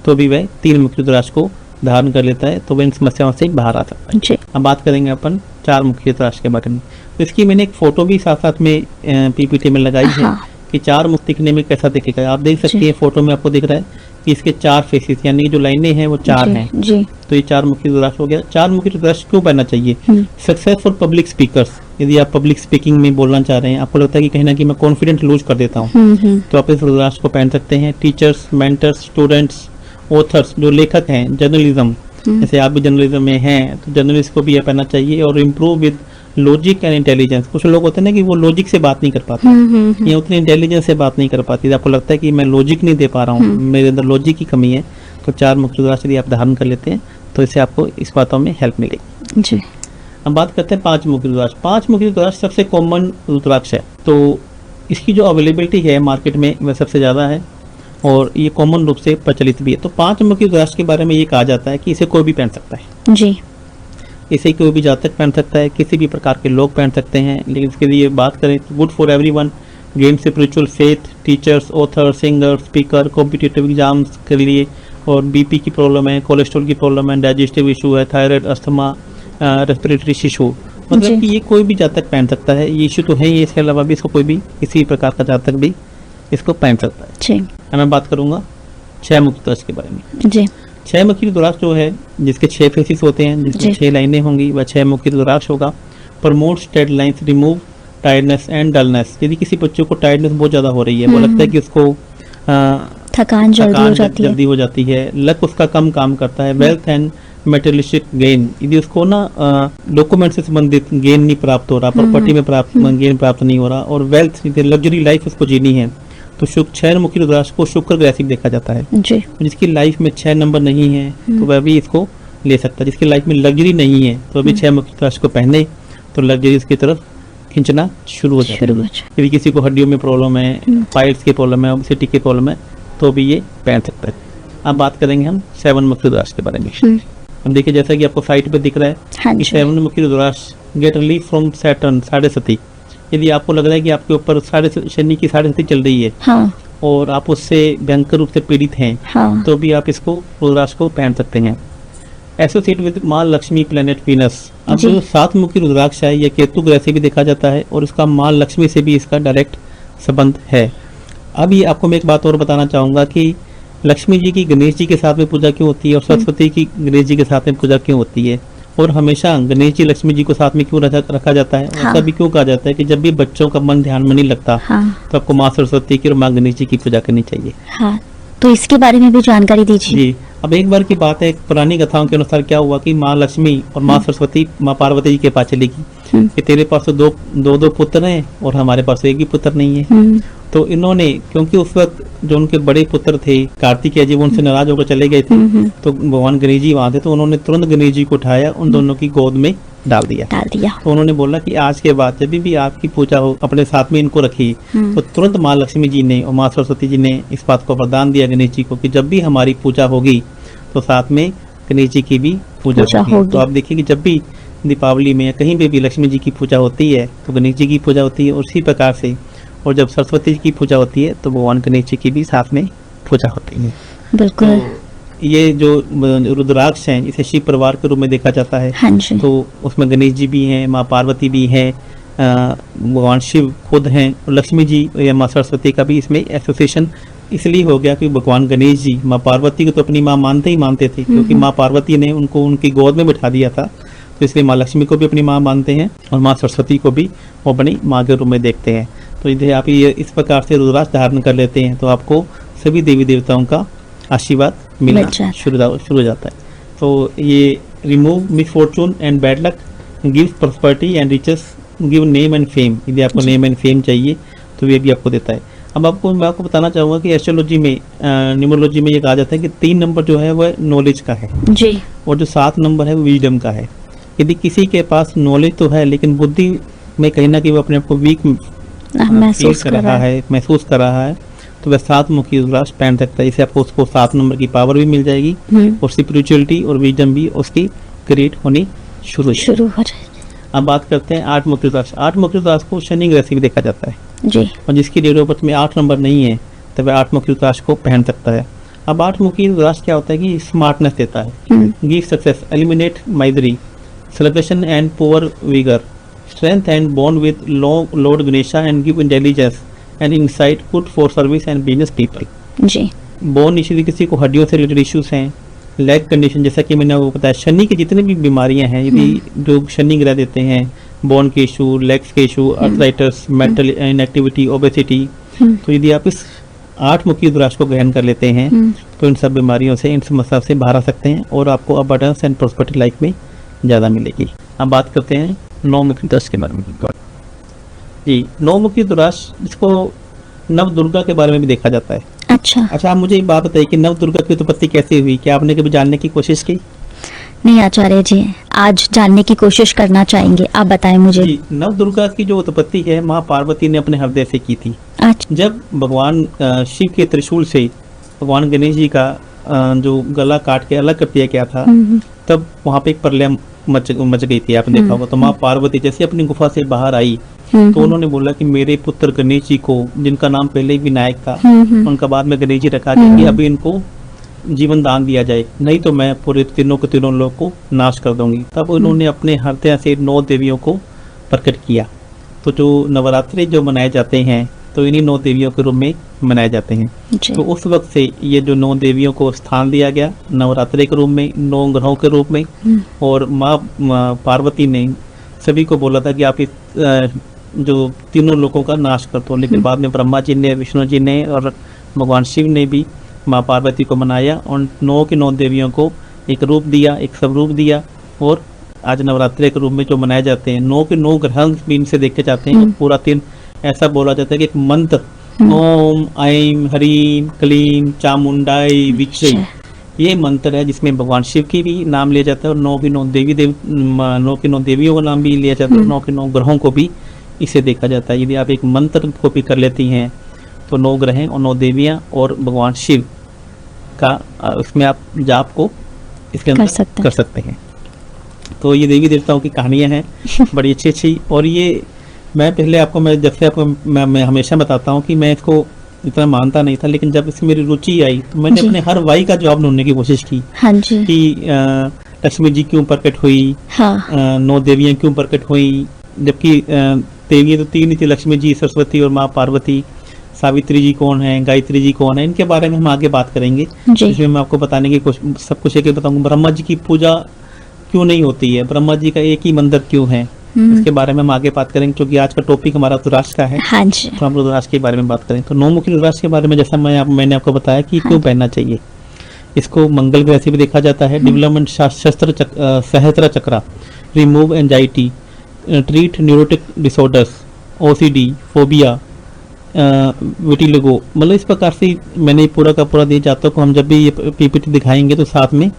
तो भी वह 3 मुखी रुद्राक्ष को धारण कर लेता है तो वह इन समस्याओं से बाहर आ सकता है। अब बात करेंगे अपन 4 मुखी रुद्राक्ष के बारे में। तो इसकी मैंने एक फोटो भी साथ साथ में पीपीटी में लगाई है कि 4 मुख दिखने में कैसा दिखेगा। आप देख सकते हैं फोटो में आपको दिख रहा है कि इसके 4 फेसेस यानी जो लाइनें हैं वो 4 हैं जी। तो ये 4 मुखी रुद्राक्ष हो गया। 4 मुखी रुद्राक्ष क्यों पहनना चाहिए? सक्सेस फॉर पब्लिक स्पीकर्स, यदि आप पब्लिक स्पीकिंग में बोलना चाह रहे हैं, आपको लगता है कि कहीं ना कहीं मैं कॉन्फिडेंट लूज कर देता हूँ, तो आप इस रुद्राक्ष को पहन सकते हैं। टीचर्स, मेंटर्स, स्टूडेंट्स, ऑथर्स, जो लेखक हैं, जर्नलिज्म, जैसे आप भी जर्नलिज्म में हैं तो जर्नलिस्ट को भी यह पहनना चाहिए। और improve with logic and intelligence, कुछ लोग होते हैं ना कि वो लॉजिक से बात नहीं कर पाते या उतनी इंटेलिजेंस से बात नहीं कर पाती, आपको लगता है कि मैं लॉजिक नहीं दे पा रहा हूँ, मेरे अंदर लॉजिक की कमी है, तो 4 मुखी रुद्राक्ष यदि आप धारण कर लेते हैं तो इससे आपको इस बातों में हेल्प मिलेगी जी। अब बात करते हैं 5 मुखी रुद्राक्ष। 5 मुखी रुद्राक्ष सबसे कॉमन रुद्राक्ष है, तो इसकी जो अवेलेबिलिटी है मार्केट में वह सबसे ज़्यादा है और ये कॉमन रूप से प्रचलित भी है। तो 5 मुखी रुद्राक्ष के बारे में ये कहा जाता है कि इसे कोई भी पहन सकता है जी, इसे कोई भी जातक पहन सकता है, किसी भी प्रकार के लोग पहन सकते हैं, लेकिन इसके लिए बात करें तो good for everyone, gain spiritual faith, teachers, author, singer, speaker, competitive exams के लिए, और बीपी की प्रॉब्लम है, कोलेस्ट्रॉल की प्रॉब्लम है, डाइजेस्टिव इशू है, थायराइड, अस्थमा, रेस्पिरेटरी इशू, मतलब कि ये कोई भी जातक पहन सकता है। ये इशू तो है ही, इसके अलावा भी इसको कोई भी किसी प्रकार का जातक भी इसको पहन सकता है जी। मैं बात करूंगा 6 मुखी रुद्राक्ष के बारे में जी। 6 मुखी रुद्राक्ष जो है जिसके 6 फेसेस होते हैं, जिसकी 6 लाइनें होंगी, वह 6 मुखी रुद्राक्ष होगा। Promotes deadlines, remove tiredness and dullness, यदि किसी बच्चे को टायर्डनेस बहुत ज्यादा हो रही है, वो लगता है कि उसको थकान जल्दी हो जाती है, लक उसका कम काम करता है, वेल्थ एंड मेटेरियलिस्टिक गेन, यदि उसको ना डॉक्यूमेंट से संबंधित गेन नहीं प्राप्त हो रहा, प्रॉपर्टी में गेन प्राप्त नहीं हो रहा, और वेल्थ लग्जरी लाइफ उसको जीनी है, तो 6 मुखी रुद्राक्ष को शुक्र ग्रह से देखा जाता है जी। जिसकी लाइफ में 6 नंबर नहीं है तो वह भी इसको ले सकता है। जिसकी लाइफ में लग्जरी नहीं है तो अभी 6 मुखी रुद्राक्ष को पहने तो लग्जरी उसकी तरफ खींचना शुरू हो जाता है। यदि किसी को हड्डियों में प्रॉब्लम है, पाइल्स की प्रॉब्लम है, ओबेसिटी की प्रॉब्लम है, तो भी ये पहन सकता है। अब बात करेंगे हम 7 मुखी रुद्राक्ष के बारे में। हम देखिए जैसा कि आपको साइट पे दिख रहा है कि 7 मुखी रुद्राक्ष गेट रिलीफ फ्रॉम सैटर्न, साढ़े सती। यदि आपको लग रहा है कि आपके ऊपर शनि की साढ़े सती चल रही है और आप उससे भयंकर रूप से पीड़ित हैं, तो भी आप इसको रुद्राक्ष को पहन सकते हैं। एसोसिएट विद माँ लक्ष्मी प्लेनेट वीनस। अब जो 7 मुखी रुद्राक्ष है यह केतु ग्रह से भी देखा जाता है और इसका माँ लक्ष्मी से भी इसका डायरेक्ट संबंध है। अब ये आपको मैं एक बात और बताना चाहूंगा कि लक्ष्मी जी की गणेश जी के साथ में पूजा क्यों होती है और सरस्वती की गणेश जी के साथ में पूजा क्यों होती है, और हमेशा गणेश जी लक्ष्मी जी को साथ में क्यों रखा जाता है। ऐसा भी क्यों कहा जाता है कि जब भी बच्चों का मन ध्यान में नहीं लगता तो आपको माँ सरस्वती की और माँ गणेश जी की पूजा करनी चाहिए। तो इसके बारे में भी जानकारी दीजिए जी। अब एक बार की बात है, पुरानी कथाओं के अनुसार क्या हुआ कि माँ लक्ष्मी और माँ सरस्वती माँ पार्वती जी के पास चली गई कि तेरे पास तो दो पुत्र हैं और हमारे पास एक भी पुत्र नहीं है। तो इन्होंने, क्योंकि उस वक्त जो उनके बड़े पुत्र थे कार्तिकेय जी, वो उनसे नाराज होकर चले गए थे, तो भगवान गणेश जी वहां थे, तो उन्होंने तुरंत गणेश जी को उठाया, उन दोनों की गोद में डाल दिया। तो उन्होंने बोला कि आज के बाद जब भी आपकी पूजा हो अपने साथ में इनको रखी। तो तुरंत माँ लक्ष्मी जी ने और माँ सरस्वती जी ने इस बात को वरदान दिया गणेश जी को कि जब भी हमारी पूजा होगी तो साथ में गणेश जी की भी पूजा होगी। तो आप देखिए कि जब भी दीपावली में या कहीं पे भी लक्ष्मी जी की पूजा होती है तो गणेश जी की पूजा होती है, और उसी प्रकार से और जब सरस्वती जी की पूजा होती है तो भगवान गणेश जी की भी साथ में पूजा होती है। बिल्कुल। तो ये जो रुद्राक्ष हैं इसे शिव परिवार के रूप में देखा जाता है। तो उसमें गणेश जी भी हैं, माँ पार्वती भी हैं, भगवान शिव खुद हैं, और लक्ष्मी जी या माँ सरस्वती का भी इसमें एसोसिएशन इसलिए हो गया कि भगवान गणेश जी माँ पार्वती को तो अपनी माँ मानते ही मानते थे, क्योंकि माँ पार्वती ने उनको उनकी गोद में बिठा दिया था। तो इसलिए माँ लक्ष्मी को भी अपनी माँ मानते हैं और माँ सरस्वती को भी वो अपनी माँ के रूप में देखते हैं। तो यदि आप ये इस प्रकार से रुद्राक्ष धारण कर लेते हैं तो आपको सभी देवी देवताओं का आशीर्वाद मिलना शुरू हो जाता है। तो ये remove misfortune and bad luck, give prosperity and riches, give name and fame. यदि आपको नेम एंड फेम चाहिए तो ये भी आपको देता है। अब मैं आपको बताना चाहूँगा कि एस्ट्रोलॉजी में, न्यूमरोलॉजी में ये कहा जाता है कि 3 नंबर जो है वह नॉलेज का है जी, और जो 7 नंबर है वो विजडम का है। यदि किसी के पास नॉलेज तो है लेकिन बुद्धि में कहीं ना कहीं वो अपने आप को वीक महसूस कर रहा है तो वह 7 मुखी रुद्राक्ष पहन सकता है। इससे आपको उसको 7 नंबर की पावर भी मिल जाएगी और स्पिरिचुअलिटी और विजडम भी उसकी क्रिएट होनी शुरू हो जाएगी। अब बात करते हैं 8 मुखी रुद्राक्ष। 8 मुखी रुद्राक्ष को शनि ग्रह से भी देखा जाता है जी, और जिसकी डेट ऑफ बर्थ में 8 नंबर नहीं है तो वह 8 मुखी रुद्राक्ष को पहन सकता है। अब 8 मुखी रुद्राक्ष क्या होता है कि स्मार्टनेस देता है, give success, eliminate misery, celebration and power vigour, strength and bond with Lord Ganesha and give intelligence and insight, good for service and business people जी। बोन इश्यू, किसी को हड्डियों से रिलेटेड इश्यूज हैं, लेग कंडीशन, जैसा कि मैंने वो बताया, शनि की जितनी भी बीमारियां हैं यदि जो शनि ग्रह देते हैं, बोन के इशू, लेग्स के issue, arthritis, mental inactivity, obesity, तो यदि आप इस 8 मुखी रुद्राक्ष को ग्रहण कर लेते हैं तो इन सब बीमारियों से, इन समस्या से बाहर आ सकते हैं और आपको अबंडेंस एंड प्रॉस्पेरिटी लाइफ में ज़्यादा मिलेगी। अब बात करते हैं 9 मुखी रुद्राक्ष के बारे में जी। 9 मुखी रुद्राक्ष, जिसको नव दुर्गा के बारे में भी देखा जाता है। अच्छा, आप मुझे एक बात बताइए कि नव दुर्गा की उत्पत्ति कैसे हुई? क्या आपने कभी जानने की कोशिश की? नहीं आचार्य जी, आज जानने की कोशिश करना चाहेंगे, आप बताएं मुझे। जी, नव दुर्गा की जो उत्पत्ति है माँ पार्वती ने अपने हृदय से की थी। अच्छा। जब भगवान शिव के त्रिशूल से भगवान गणेश जी का जो गला काट के अलग कर दिया गया था, तब वहाँ पे एक प्रलय मच गई थी, आपने देखा होगा। तो माँ पार्वती जैसे अपनी गुफा से बाहर आई तो उन्होंने बोला कि मेरे पुत्र गणेश जी को, जिनका नाम पहले ही विनायक था, उनका बाद में गणेश जी रखा कि अभी इनको जीवन दान दिया जाए, नहीं तो मैं पूरे तीनों के तीनों लोग को नाश कर दूंगी। तब उन्होंने अपने हृदय से 9 देवियों को प्रकट किया। तो जो नवरात्रि जो मनाए जाते हैं तो इन्हीं 9 देवियों के रूप में मनाए जाते हैं। तो उस वक्त से ये जो 9 देवियों को स्थान दिया गया नवरात्रि के रूप में, 9 ग्रहों के रूप में, और माँ पार्वती ने सभी को बोला था कि आप इस जो तीनों लोगों का नाश कर दो। लेकिन बाद में ब्रह्मा जी ने, विष्णु जी ने और भगवान शिव ने भी माँ पार्वती को मनाया और 9 की 9 देवियों को एक रूप दिया, एक स्वरूप दिया, और आज नवरात्रि के रूप में जो मनाए जाते हैं 9 के 9 ग्रह भी इनसे देखे जाते हैं। पूरा दिन ऐसा बोला जाता है कि एक मंत्र, ओम ऐं ह्रीं क्लीं चामुंडाई विच्चे, ये मंत्र है जिसमें भगवान शिव की भी नाम लिया जाता है और 9 की 9 देवियों का नाम भी लिया जाता है, 9 के 9 ग्रहों को भी इसे देखा जाता है। यदि आप एक मंत्र कॉपी कर लेती हैं तो 9 ग्रह और 9 देवियां और भगवान शिव का उसमें आप जाप को इसके अंदर कर सकते हैं। तो ये देवी देवताओं की कहानियां हैं बड़ी अच्छी। और ये मैं पहले आपको, मैं हमेशा बताता हूँ कि मैं इसको इतना मानता नहीं था, लेकिन जब इसमें मेरी रुचि आई तो मैंने अपने हर वाई का जवाब ढूंढने की कोशिश की। हाँ जी। कि लक्ष्मी जी क्यों प्रकट हुई, 9 देवियां क्यों प्रकट हुई, जबकि देवियां तो 3 ही थी, लक्ष्मी जी, सरस्वती और माँ पार्वती। सावित्री जी कौन है, गायत्री जी कौन है, इनके बारे में हम आगे बात करेंगे। इसमें मैं आपको बताने की सब कुछ एक बताऊंगा। ब्रह्मा जी की पूजा क्यों नहीं होती है, ब्रह्मा जी का एक ही मंदिर क्यों है, इसके बारे में हम आगे बात करेंगे, क्योंकि आज का टॉपिक हमारा रुद्राक्ष का है। हाँ जी। तो हम रुद्राक्ष के बारे में बात करें तो 9 मुखी रुद्राक्ष के बारे में जैसा मैंने आपको बताया कि क्यों पहनना चाहिए। इसको मंगल ग्रह से भी देखा जाता है। Development Sahastra chakra, remove anxiety, treat neurotic disorders, OCD, phobia, vitiligo, मतलब इस प्रकार से मैंने पूरा का पूरा दिया जाता को। हम जब भी ये PPT दिखाएंगे तो साथ में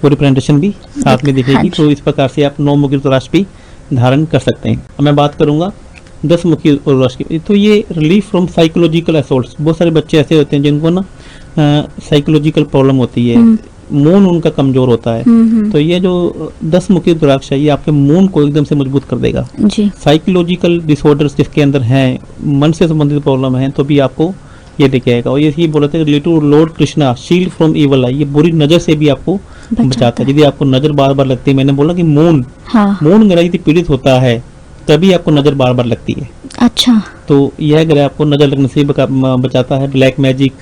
पूरी प्रेजेंटेशन भी साथ में दिखेगी। तो इस प्रकार से आप 9 मुखी रुद्राक्ष भी धारण कर सकते हैं। मैं बात करूंगा 10 मुखी रुद्राक्ष की। तो ये रिलीफ फ्रॉम साइकोलॉजिकल असॉल्ट्स, बहुत सारे बच्चे ऐसे होते हैं जिनको ना साइकोलॉजिकल प्रॉब्लम होती है, मून उनका कमजोर होता है। तो ये जो 10 मुखी रुद्राक्ष है ये आपके मून को एकदम से मजबूत कर देगा। साइकोलॉजिकल डिसऑर्डर्स जिसके अंदर हैं, मन से संबंधित प्रॉब्लम है, तो भी आपको ये लेके आएगा। और यही बोलते हैं related Lord Krishna, shield from evil eye, ये बुरी नजर से भी आपको बचाता है। यदि आपको नजर बार बार लगती है, मैंने बोला कि मून ग्रह यदि पीड़ित होता है तभी आपको नजर बार बार लगती है। अच्छा। तो यह ग्रह आपको नजर लगने से बचाता है। Black magic,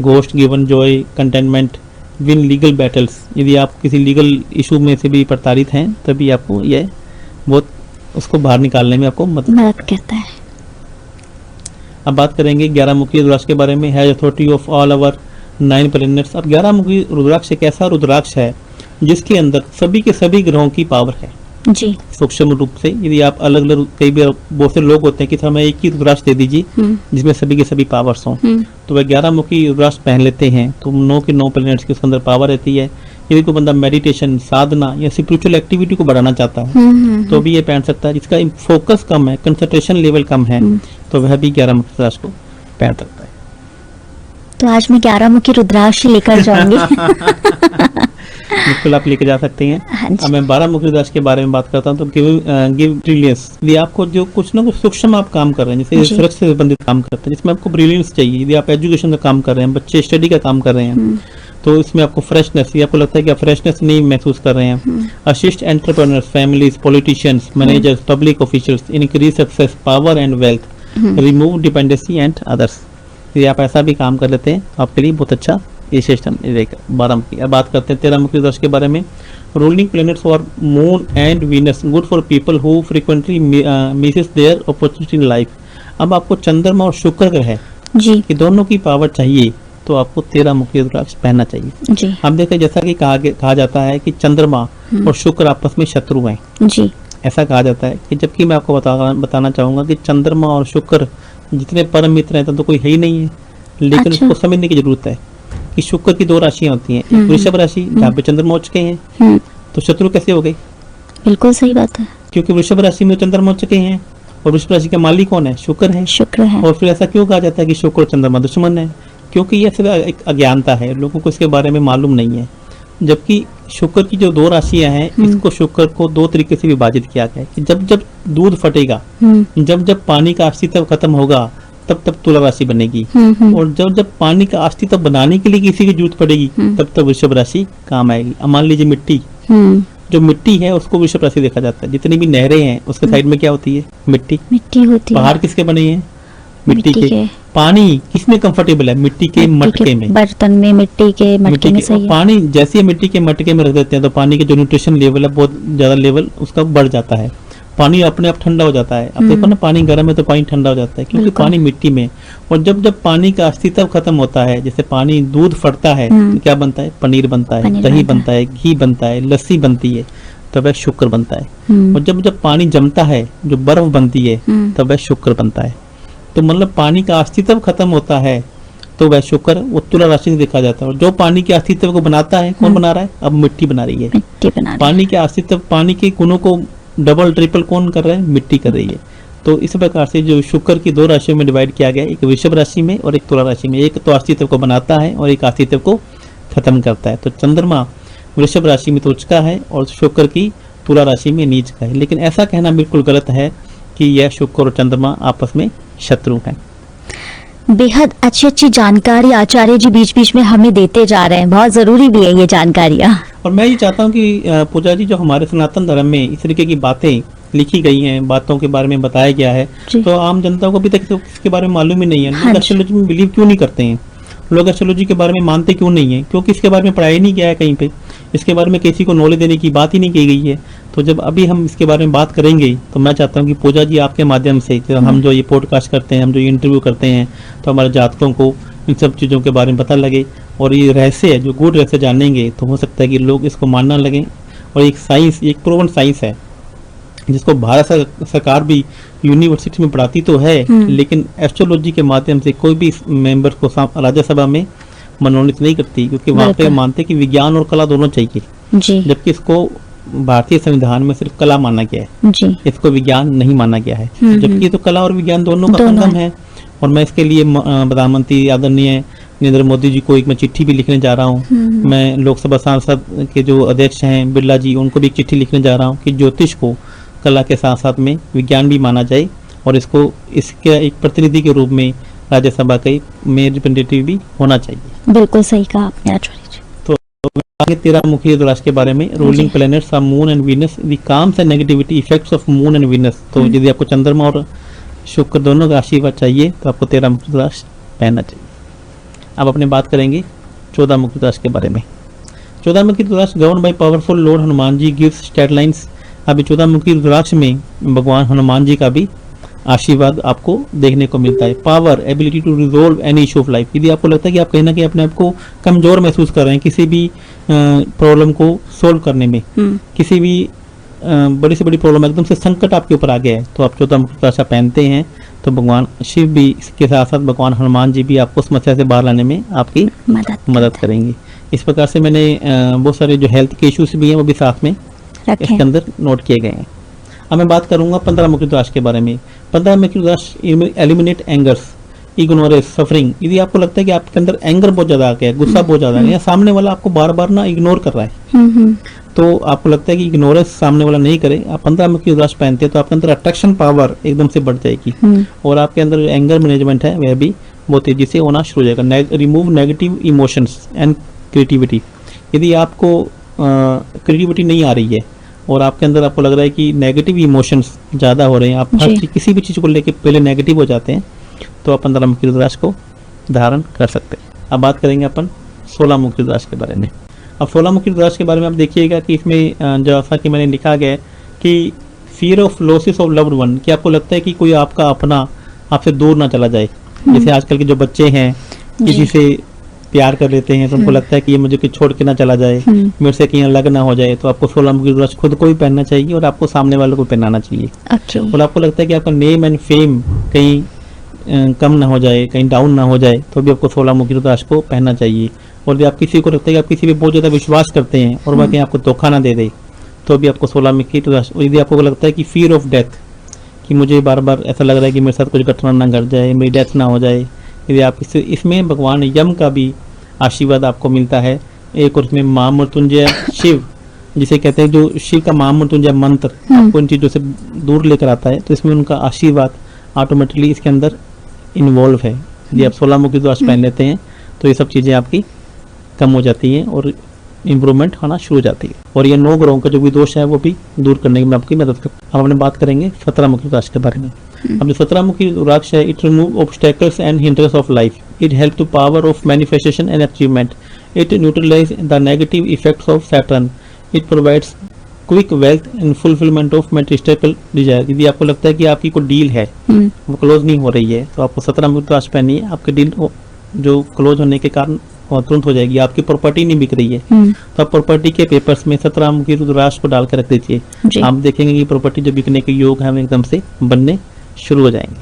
ghost given Joy, containment, win legal battles, यदि आप किसी लीगल इशू में से भी प्रताड़ित हैं तभी आपको यह बहुत उसको बाहर निकालने में आपको मदद करता है। अब बात करेंगे 11 मुखी रुद्राक्ष के बारे में। Has authority of all our 9 planets. अब 11 मुखी रुद्राक्ष एक ऐसा रुद्राक्ष है जिसके अंदर सभी के सभी ग्रहों की पावर है जी, सूक्ष्म रूप से। यदि आप अलग अलग, कई बार बहुत से लोग होते हैं कि हमें एक ही रुद्राक्ष दे दीजिए जिसमें सभी के सभी पावर्स हों, तो वह 11 मुखी रुद्राक्ष पहन लेते हैं तो 9 के 9 प्लैनेट्स के उसके अंदर पावर रहती है। यदि कोई बंदा मेडिटेशन, साधना या स्पिरिचुअल एक्टिविटी को बढ़ाना चाहता है तो भी ये पहन सकता है। जिसका फोकस कम है, कंसंट्रेशन लेवल कम है, तो वह भी 11 मुखी रुद्राक्ष को पहन सकता है। तो आज मैं 11 मुखी रुद्राक्ष लेकर जाऊंगी। बिल्कुल आप लेके जा सकते हैं। हाँ अब मैं 12 मुखी रुद्राक्ष के बारे में बात करता हूँ। तो गिव ब्रिलियंस। यदि आपको जो कुछ ना कुछ सूक्ष्म आप काम कर रहे हैं, जैसे सुरक्षा से संबंधित काम करते हैं जिसमें आपको ब्रिलियंस चाहिए, यदि आप एजुकेशन का काम कर रहे हैं, बच्चे स्टडी का काम कर रहे हैं, तो इसमें आपको फ्रेशनेस, या आपको लगता है कि आप फ्रेशनेस नहीं महसूस कर रहे हैं, assist entrepreneurs, families, politicians, managers, public officials, increase success, power and wealth, remove dependency and others. यदि आप ऐसा भी काम कर लेते हैं आपके लिए बहुत अच्छा ये सिस्टम रहेगा। 12 मुखी। अब बात करते हैं 13 मुखी रुद्राक्ष के बारे में। Ruling planets for moon and Venus, good for people who frequently misses their opportunity in life. अब आपको चंद्रमा और शुक्र ग्रह जी, कि दोनों की पावर चाहिए तो आपको 13 मुखी रुद्राक्ष पहनना चाहिए जी। हम देखें जैसा कि कहा जाता है कि चंद्रमा और शुक्र आपस में शत्रु हैं जी, ऐसा कहा जाता है कि, जबकि मैं आपको बताना चाहूंगा कि चंद्रमा और शुक्र जितने परम मित्र हैं तो कोई है ही नहीं है। लेकिन अच्छा। उसको समझने की जरूरत है कि शुक्र की 2 राशियां होती हैं, एक वृषभ राशि जहाँ पे चंद्रमा हो चुके हैं, तो शत्रु कैसे हो गए? बिल्कुल सही बात है, क्योंकि वृषभ राशि में चंद्रमा हो चुके हैं और वृषभ राशि का मालिक कौन है? शुक्र है। शुक्र है। और फिर ऐसा क्यों कहा जाता है कि शुक्र और चंद्रमा दुश्मन है? क्योंकि यह सिर्फ एक अज्ञानता है, लोगों को इसके बारे में मालूम नहीं है। जबकि शुक्र की जो 2 राशियां हैं, इसको शुक्र को 2 तरीके से विभाजित किया गया है कि जब जब दूध फटेगा, जब जब पानी का अस्तित्व खत्म होगा, तब तब तुला राशि बनेगी, और जब जब पानी का अस्तित्व बनाने के लिए किसी की जरूरत पड़ेगी, तब तब वृषभ राशि काम आएगी। अब मान लीजिए मिट्टी, जो मिट्टी है उसको वृषभ राशि देखा जाता है। जितनी भी नहरें हैं उसके साइड में क्या होती है? मिट्टी। मिट्टी होती है। पहाड़ किसके बने हैं? मिट्टी के। पानी किसमें कंफर्टेबल है? मिट्टी के मटके में, बर्तन में, मिट्टी के मटके में। सही है। पानी जैसे मिट्टी के मटके में रख देते हैं तो पानी के जो न्यूट्रिशन लेवल है बहुत ज्यादा लेवल उसका बढ़ जाता है, पानी अपने आप ठंडा हो जाता है। अब देखो ना, पानी गर्म है तो पानी ठंडा हो जाता है क्योंकि पानी मिट्टी में। और जब जब पानी का अस्तित्व खत्म होता है, जैसे पानी दूध फटता है तो क्या बनता है? पनीर बनता है, दही बनता है, घी बनता है, लस्सी बनती है, तब वह शुक्र बनता है। और जब जब पानी जमता है, जो बर्फ बनती है, तब वह शुक्र बनता है। तो मतलब पानी का अस्तित्व खत्म होता है तो वह शुक्र वो तुला राशि से देखा जाता है। और जो पानी के अस्तित्व को बनाता है, कौन बना रहा है? अब मिट्टी बना रही है। मिट्टी बना रही है। पानी के अस्तित्व, पानी के गुणों को डबल ट्रिपल कौन कर रहा है? मिट्टी कर रही है। तो इस प्रकार से जो शुक्र की 2 राशियों में डिवाइड किया गया, एक वृषभ राशि में और एक तुला राशि में। एक तो अस्तित्व को बनाता है और एक अस्तित्व को खत्म करता है। तो चंद्रमा वृषभ राशि में तो उच्च का है और शुक्र की तुला राशि में नीच का है। लेकिन ऐसा कहना बिल्कुल गलत है कि यह शुक्र और चंद्रमा आपस में शत्रु हैं। बेहद अच्छी अच्छी जानकारी आचार्य जी बीच बीच में हमें देते जा रहे हैं, बहुत जरूरी भी है ये जानकारियाँ। और मैं ये चाहता हूँ कि पूजा जी, जो हमारे सनातन धर्म में इस तरीके की बातें लिखी गई हैं, बातों के बारे में बताया गया है, तो आम जनता को अभी तक इसके बारे में मालूम ही नहीं है। लोग एस्ट्रोलॉजी में बिलीव क्यों नहीं करते हैं? लोग एस्ट्रोलॉजी के बारे में मानते क्यों नहीं है? क्योंकि इसके बारे में पढ़ाई नहीं किया है कहीं पे, इसके बारे में किसी को नॉलेज देने की बात ही नहीं की गई है। तो जब अभी हम इसके बारे में बात करेंगे तो मैं चाहता हूँ कि पूजा जी आपके माध्यम से, हम जो ये पॉडकास्ट करते हैं, हम जो ये इंटरव्यू करते हैं, तो हमारे जातकों को इन सब चीज़ों के बारे में पता लगे और ये रहस्य है, जो गूढ़ रहस्य जानेंगे तो हो सकता है कि लोग इसको मानना लगें। और एक साइंस, एक प्रूवन साइंस है जिसको भारत सरकार भी यूनिवर्सिटी में पढ़ाती तो है, लेकिन एस्ट्रोलॉजी के माध्यम से कोई भी मेंबर को राज्यसभा में मनोनीत नहीं करती, क्योंकि वहाँ पे मानते कि विज्ञान और कला दोनों चाहिए, जबकि इसको भारतीय संविधान में सिर्फ कला माना गया है जी। इसको विज्ञान नहीं माना गया है, जबकि तो कला और विज्ञान दोनों का संगम है। और मैं इसके लिए प्रधानमंत्री आदरणीय नरेंद्र मोदी जी को एक मैं चिट्ठी भी लिखने जा रहा हूँ। मैं लोकसभा सांसद के जो अध्यक्ष हैं बिरला जी, उनको भी एक चिट्ठी लिखने जा रहा हूँ कि ज्योतिष को कला के साथ साथ में विज्ञान भी माना जाए और इसको इसके एक प्रतिनिधि के रूप में राज्यसभा का में रिप्रेजेंटेटिव भी होना चाहिए। बिल्कुल सही कहा आपने आचार्य जी। तो आगे 13 मुखी रुद्राक्ष के बारे में, ruling planets are moon and Venus, the calms and negativity effects of moon and Venus. तो यदि आपको चंद्रमा और शुक्र दोनों का आशीर्वाद चाहिए तो आपको 13 मुखी रुद्राक्ष पहनना चाहिए। अब अपने बात करेंगे 14 मुखी रुद्राक्ष के बारे में। 14 मुखी rudraksha govern by powerful Lord Hanuman ji gives stateliness. अभी 14 मुखी रुद्राक्ष में भगवान हनुमान जी का भी आशीर्वाद आपको देखने को मिलता है। Power, ability to resolve any issue of life. यदि आपको लगता है कि आप कहीं ना कहीं अपने आप को कमजोर महसूस कर रहे हैं किसी भी प्रॉब्लम को सोल्व करने में, किसी भी बड़ी से बड़ी प्रॉब्लम एकदम से संकट आपके ऊपर आ गया है, तो आप 14 मुखी रुद्राक्ष पहनते हैं तो भगवान शिव भी इसके साथ साथ भगवान हनुमान जी भी आपको समस्या से बाहर लाने में आपकी मदद करेंगे। इस प्रकार से मैंने बहुत सारे जो हेल्थ के इश्यूज भी हैं वो भी साथ में इसके अंदर नोट किए गए हैं। अब मैं बात करूंगा 15 मुखी रुद्राक्ष के बारे में। 15 मुखी रुद्राक्ष एलिमिनेट एंगर्स, इग्नोरेंस, सफरिंग। यदि आपको लगता है कि आपके अंदर एंगर बहुत ज्यादा आ गया है, गुस्सा बहुत ज्यादा है, या सामने वाला आपको बार बार ना इग्नोर कर रहा है, तो आपको लगता है कि इग्नोरेंस सामने वाला नहीं करे, आप 15 मुखी रुद्राक्ष पहनते हैं तो आपके अंदर अट्रैक्शन पावर एकदम से बढ़ जाएगी और आपके अंदर जो एंगर मैनेजमेंट है वह भी बहुत तेजी से होना शुरू हो जाएगा। Remove negative emotions and creativity. यदि आपको क्रिएटिविटी नहीं आ रही है और आपके अंदर आपको लग रहा है कि नेगेटिव इमोशंस ज़्यादा हो रहे हैं, आप हर चीज किसी भी चीज़ को लेकर पहले नेगेटिव हो जाते हैं, तो आप 15 मुखी रुद्राक्ष को धारण कर सकते हैं। अब बात करेंगे अपन 16 मुखी रुद्राक्ष के बारे में। अब 16 मुखी रुद्राक्ष के बारे में आप देखिएगा कि इसमें जैसा कि मैंने लिखा गया है कि fear of losses of loved one, कि आपको लगता है कि कोई आपका अपना आपसे दूर ना चला जाए। जैसे आजकल के जो बच्चे हैं किसी से प्यार कर लेते हैं तो उनको लगता है कि ये मुझे छोड़ के ना चला जाए, मेरे से कहीं अलग ना हो जाए, तो आपको 16 मुखी रुद्राक्ष खुद को भी पहनना चाहिए और आपको सामने वालों को पहनाना चाहिए। और आपको लगता है कि आपका नेम एंड फेम कहीं कम ना हो जाए, कहीं डाउन ना हो जाए, तो भी आपको 16 मुखी रुद्राक्ष को पहनना चाहिए। और यदि आप किसी को लगता है कि आप किसी पे बहुत ज्यादा विश्वास करते हैं और वह कहीं आपको धोखा ना दे दे, तो भी आपको 16 मुखी रुद्राक्ष। और यदि आपको लगता है कि फियर ऑफ डेथ, कि मुझे बार बार ऐसा लग रहा है कि मेरे साथ कुछ घटना ना घट जाए, मेरी डेथ ना हो जाए, यदि आप इसमें भगवान यम का भी आशीर्वाद आपको मिलता है। एक और इसमें महामृत्युंजय शिव जिसे कहते हैं, जो शिव का महामृत्युंजय मंत्र आपको इन चीज़ों से दूर लेकर आता है, तो इसमें उनका आशीर्वाद ऑटोमेटिकली इसके अंदर इन्वॉल्व है। यदि आप 16 मुखी रुद्राक्ष पहन लेते हैं तो ये सब चीज़ें आपकी कम हो जाती हैं और इम्प्रूवमेंट होना शुरू हो जाती है। और ये 9 ग्रहों का जो भी दोष है वो भी दूर करने में आपकी मदद करता है। अब हमने बात करेंगे 17 मुखी रुद्राक्ष के बारे में। अब जो 17 मुखी रुद्राक्ष है, it remove obstacles and hindrance of life, it help to power of manifestation and achievement, it neutralise the negative effects of Saturn, it provides quick wealth and fulfilment of materialistic desire. यदि आपको लगता है कि आपकी कोई deal है वो close नहीं हो रही है, तो आपको 17 मुखी रुद्राक्ष पहनिए, आपकी डील जो क्लोज होने के कारण तुरंत हो जाएगी। आपकी प्रॉपर्टी नहीं बिक रही है तो आप प्रॉपर्टी के पेपर्स में 17 मुखी रुद्राक्ष को डाल कर रख दीजिए, आप देखेंगे कि प्रॉपर्टी जो बिकने के योग है एकदम से बनने शुरू हो जाएंगे।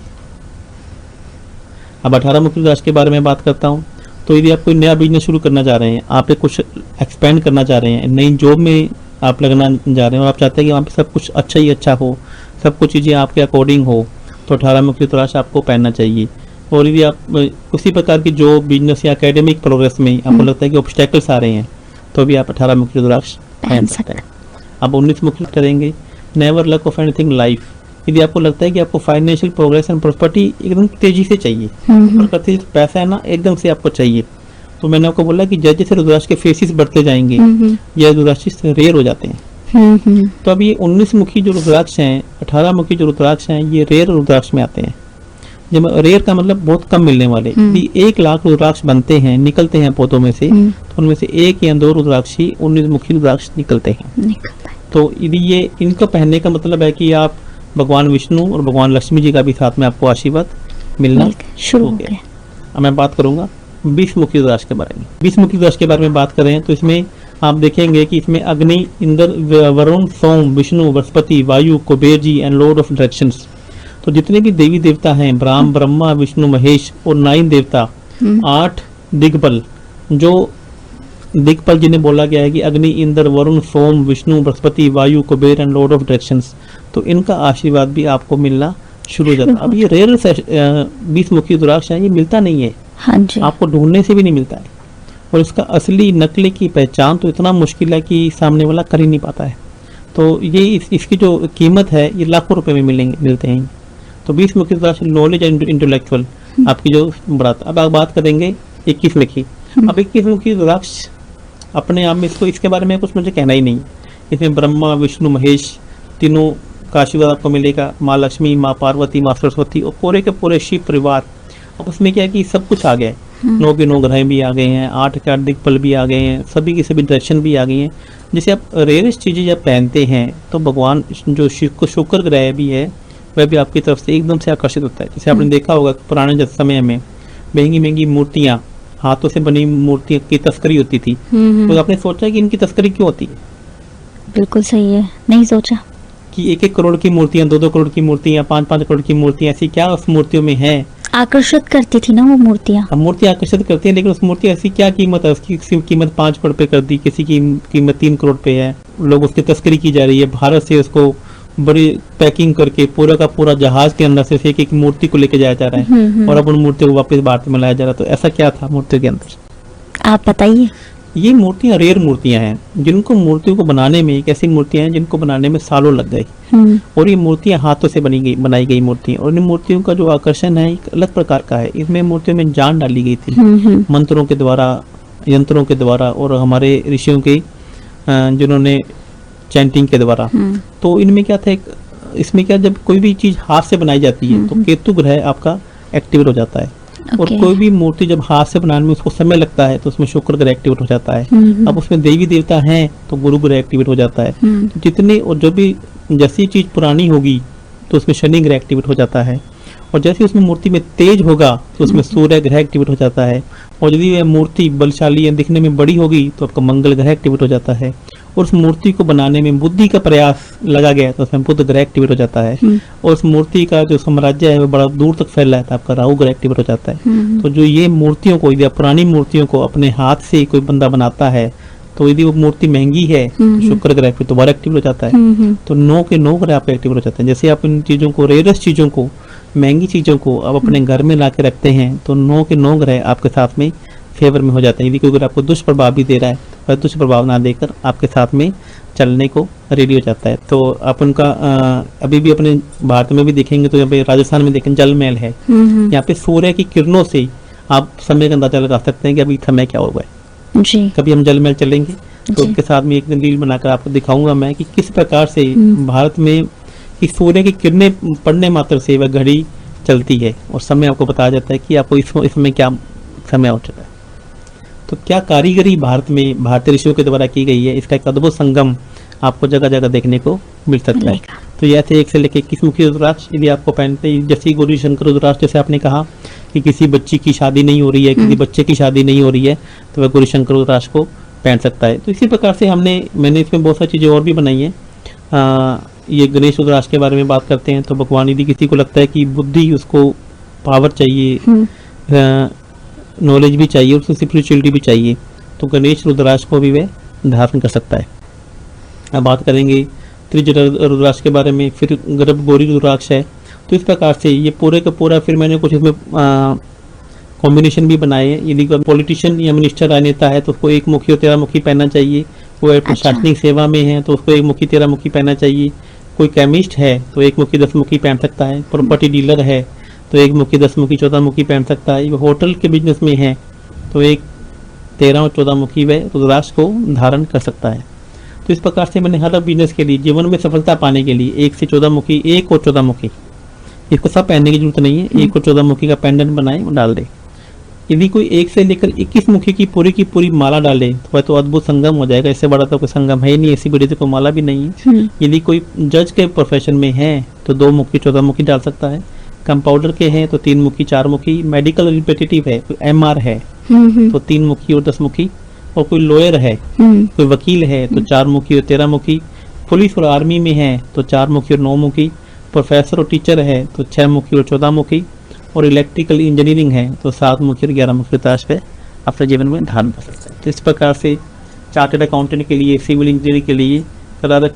अब 18 मुखी रुद्राक्ष के बारे में बात करता हूँ। तो यदि आप कोई नया बिजनेस शुरू करना चाह रहे हैं, आप कुछ एक्सपेंड करना चाह रहे हैं, नई जॉब में आप लगना जा रहे हैं और आप चाहते हैं कि वहाँ पे सब कुछ अच्छा ही अच्छा हो, सब कुछ चीज़ें आपके अकॉर्डिंग हो, तो 18 मुखी रुद्राक्ष आपको पहनना चाहिए। और यदि आप किसी प्रकार की जो बिजनेस या एकेडमिक प्रोग्रेस में आपको लगता है कि ऑब्स्टेकल्स आ रहे हैं, तो भी आप 18 मुखी रुद्राक्ष पहन सकते हैं। अब 19 मुखी करेंगे, never luck of anything life. यदि आपको लगता है कि आपको फाइनेंशियल प्रोग्रेस एंड प्रॉपर्टी एकदम तेजी से चाहिए और पैसा है ना एकदम से आपको चाहिए, तो मैंने आपको बोला कि जैसे जैसे रुद्राक्ष के फेसिस बढ़ते जाएंगे ये रुद्राक्ष रेयर हो जाते हैं। तो अब ये 19 मुखी जो रुद्राक्ष हैं, 18 मुखी जो रुद्राक्ष हैं, ये रेयर रुद्राक्ष में आते हैं। जब रेयर का मतलब बहुत कम मिलने वाले, यदि 1 लाख रुद्राक्ष बनते हैं, निकलते हैं पौधों में से, तो उनमें से 1 या 2 रुद्राक्ष ही 19 मुखी रुद्राक्ष निकलते हैं। तो यदि ये इनको पहनने का मतलब है कि आप भगवान विष्णु और भगवान लक्ष्मी जी का भी साथ में आपको आशीर्वाद मिलना शुरू हो गया। अब मैं बात करूंगा 20 मुखी रुद्राक्ष के बारे में। 20 मुखी रुद्राक्ष के बारे में बात करें तो इसमें आप देखेंगे कि इसमें अग्नि, इंद्र, वरुण, सोम, विष्णु, बृहस्पति, वायु, Kuber ji and Lord of directions. तो जितने भी देवी देवता हैं, ब्रह्मा, विष्णु, महेश और 9 देवता, 8 दिग्गज, जो दिग्गज जिन्हें बोला गया है कि अग्नि, इंद्र, वरुण, सोम, विष्णु, बृहस्पति, वायु, Kuber and Lord of directions, तो इनका आशीर्वाद भी आपको मिलना शुरू हो जाता है। अब ये रेयर 20 मुखी रुद्राक्ष है, ये मिलता नहीं है। हाँ जी। आपको ढूंढने से भी नहीं मिलता है और इसका असली नकली की पहचान तो इतना मुश्किल है कि सामने वाला कर ही नहीं पाता है। तो ये इसकी जो कीमत है ये लाखों रुपए में मिलते हैं। तो 20 मुखी रुद्राक्ष नॉलेज एंड इंटेलेक्चुअल आपकी जो बढ़ाता। अब आप बात करेंगे 21 मुखी। अब 21 मुखी रुद्राक्ष अपने आप में इसके बारे में कुछ मुझे कहना ही नहीं। इसमें ब्रह्मा, विष्णु, महेश तीनों का आशीर्वाद आपको मिलेगा, माँ लक्ष्मी, माँ पार्वती, माँ सरस्वती और पूरे के पूरे शिव परिवार। अब उसमें क्या है कि सब कुछ आ गया है। 9 के 9 ग्रह भी आ गए हैं, 8 के 8 दिक्पल भी आ गए हैं, सभी की सभी दर्शन भी आ गई हैं। जैसे आप रेयरेस्ट चीज़ें जब पहनते हैं तो भगवान जो शुक्र ग्रह भी है वह भी आपकी तरफ से एकदम से आकर्षित होता है। जैसे आपने देखा होगा पुराने समय में महंगी महंगी मूर्तियाँ, हाथों से बनी मूर्तियों की तस्करी होती थी। तो आपने सोचा कि इनकी तस्करी क्यों होती है? बिल्कुल सही है, नहीं सोचा कि 1-1 करोड़ की मूर्तियाँ, 2-2 करोड़ की मूर्तियाँ, 5-5 करोड़ की मूर्तियाँ, ऐसी क्या उस मूर्तियों में है? आकर्षित करती थी ना वो मूर्तियाँ। अब मूर्ति आकर्षित करती है, लेकिन उस मूर्ति ऐसी क्या कीमत है? उसकी किसी की कीमत 5 करोड़ पे कर दी, किसी की कीमत 3 करोड़ पे है। लोग उसकी तस्करी की जा रही है। भारत से उसको बड़ी पैकिंग करके पूरा का पूरा जहाज के अंदर से एक एक मूर्ति को लेके जाया जा रहा है और अब उन मूर्तियों को वापस भारत में लाया जा रहा है। तो ऐसा क्या था मूर्तियों के अंदर? आप बताइए। ये मूर्तियाँ रेयर मूर्तियाँ हैं, जिनको मूर्तियों को बनाने में, एक ऐसी मूर्तियाँ हैं जिनको बनाने में सालों लग गए। और ये मूर्तियाँ हाथों से बनाई गई मूर्तियाँ, और इन मूर्तियों का जो आकर्षण है एक अलग प्रकार का है। इसमें मूर्तियों में जान डाली गई थी मंत्रों के द्वारा, यंत्रों के द्वारा, और हमारे ऋषियों के जिन्होंने चैंटिंग के द्वारा। तो इनमें क्या था, इसमें क्या, जब कोई भी चीज हाथ से बनाई जाती है तो केतु ग्रह आपका एक्टिवेट हो जाता है। और कोई भी मूर्ति जब हाथ से बनाने में उसको समय लगता है तो उसमें शुक्र ग्रह एक्टिवेट हो जाता है। अब उसमें देवी देवता हैं तो गुरु ग्रह एक्टिवेट हो जाता है। तो जितने, और जो भी जैसी चीज पुरानी होगी तो उसमें शनि ग्रह एक्टिवेट हो जाता है, और जैसे उसमें मूर्ति में तेज होगा तो उसमें सूर्य ग्रह एक्टिवेट हो जाता है, और यदि वह मूर्ति बलशाली या दिखने में बड़ी होगी तो आपका मंगल ग्रह एक्टिवेट हो जाता है, और उस मूर्ति को बनाने में बुद्धि का प्रयास लगा गया तो उसमें बुध ग्रह एक्टिवेट हो जाता है, और उस मूर्ति का जो साम्राज्य है वो बड़ा दूर तक फैल रहा है तो आपका राहु ग्रह एक्टिवेट हो जाता है। तो जो ये मूर्तियों को, यदि पुरानी मूर्तियों को अपने हाथ से कोई बंदा बनाता है तो यदि वो मूर्ति महंगी है तो शुक्र ग्रह फिर दोबारा एक्टिवेट हो जाता है। तो 9 के 9 ग्रह आपका एक्टिवेट हो जाते हैं। जैसे आप इन चीजों को, रेयरेस्ट चीजों को, महंगी चीजों को आप अपने घर में ला के रखते हैं तो 9 के 9 ग्रह आपके साथ में फेवर में हो जाते हैं। यदि कोई आपको दुष्प्रभाव भी दे रहा है वह दुष्प्रभाव ना देकर आपके साथ में चलने को रेडी हो जाता है। तो आप उनका अभी भी अपने भारत में भी देखेंगे तो यहाँ पे राजस्थान में देखें जल महल है, यहाँ पे सूर्य की किरणों से आप समय का अंदाजा लगा सकते हैं कि अभी समय क्या होगा जी। कभी हम जल महल चलेंगे तो उसके साथ में एक दिन रील बनाकर आपको दिखाऊंगा मैं कि किस प्रकार से भारत में कि सूर्य की किरणें पड़ने मात्र से वह घड़ी चलती है और समय आपको बताया जाता है कि आपको इसमें क्या समय हो चुका है। तो क्या कारीगरी भारत में भारतीय ऋषियों के द्वारा की गई है, इसका एक अद्भुत संगम आपको जगह जगह देखने को मिल सकता है। तो यह थे 1 से लेकर 21 मुखी रुद्राक्ष। यदि आपको पहनते, जैसे गौरी शंकर रुद्राक्ष, जैसे आपने कहा कि किसी बच्ची की शादी नहीं हो रही है, किसी बच्चे की शादी नहीं हो रही है तो वह गौरी शंकर रुद्राक्ष को पहन सकता है। तो इसी प्रकार से मैंने इसमें बहुत सारी चीज़ें और भी बनाई हैं। ये गणेश रुद्राक्ष के बारे में बात करते हैं तो भगवान, यदि किसी को लगता है कि बुद्धि, उसको पावर चाहिए, नॉलेज भी चाहिए, उसको स्पिरिचुअलिटी भी चाहिए, तो गणेश रुद्राक्ष को भी वह धारण कर सकता है। अब बात करेंगे त्रिजटा रुद्राक्ष के बारे में, फिर गर्भ गौरी रुद्राक्ष है। तो इस प्रकार से ये पूरे का पूरा, फिर मैंने कुछ इसमें कॉम्बिनेशन भी बनाए हैं। यदि कोई पॉलिटिशियन या मिनिस्टर राजनेता है तो उसको 1 मुखी और 13 मुखी पहनना चाहिए। कोई प्रशासनिक सेवा में है तो उसको 1 मुखी 13 मुखी पहनना चाहिए। कोई केमिस्ट है तो 1 मुखी 10 मुखी पहन सकता है। प्रॉपर्टी डीलर है तो 1 मुखी 10 मुखी 14 मुखी पहन सकता है। होटल के बिजनेस में है तो 1 13 और 14 मुखी वह रुद्राक्ष को धारण कर सकता है। तो इस प्रकार से मैंने हर बिजनेस के लिए, जीवन में सफलता पाने के लिए 1 से 14 मुखी, 1 और 14 मुखी, इसको सब पहनने की जरूरत नहीं है। 1 और 14 मुखी का पेंडेंट बनाए और डाल दे। यदि कोई 1 से लेकर 21 मुखी की पूरी माला डाले तो वह तो अद्भुत संगम हो जाएगा। इससे बड़ा तो कोई संगम है ही नहीं, ऐसी बड़ी तो कोई माला भी नहीं है। यदि कोई जज के प्रोफेशन में है तो 2 मुखी 14 मुखी डाल सकता है। कंपाउंडर के हैं तो 3 मुखी 4 मुखी। मेडिकल रिप्रेजेंटेटिव है, कोई MR है तो 3 मुखी और 10 मुखी। और कोई लॉयर है, कोई वकील है तो 4 मुखी और 13 मुखी। पुलिस और आर्मी में है तो 4 मुखी और 9 मुखी। प्रोफेसर और टीचर है तो 6 मुखी और 14 मुखी। और इलेक्ट्रिकल इंजीनियरिंग है तो 7 मुखी और 11 मुखी रुद्राक्ष पे अपने जीवन में धारण कर सकते हैं। तो इस प्रकार से चार्टर्ड अकाउंटेंट के लिए, सिविल इंजीनियर के लिए, क्लर्क,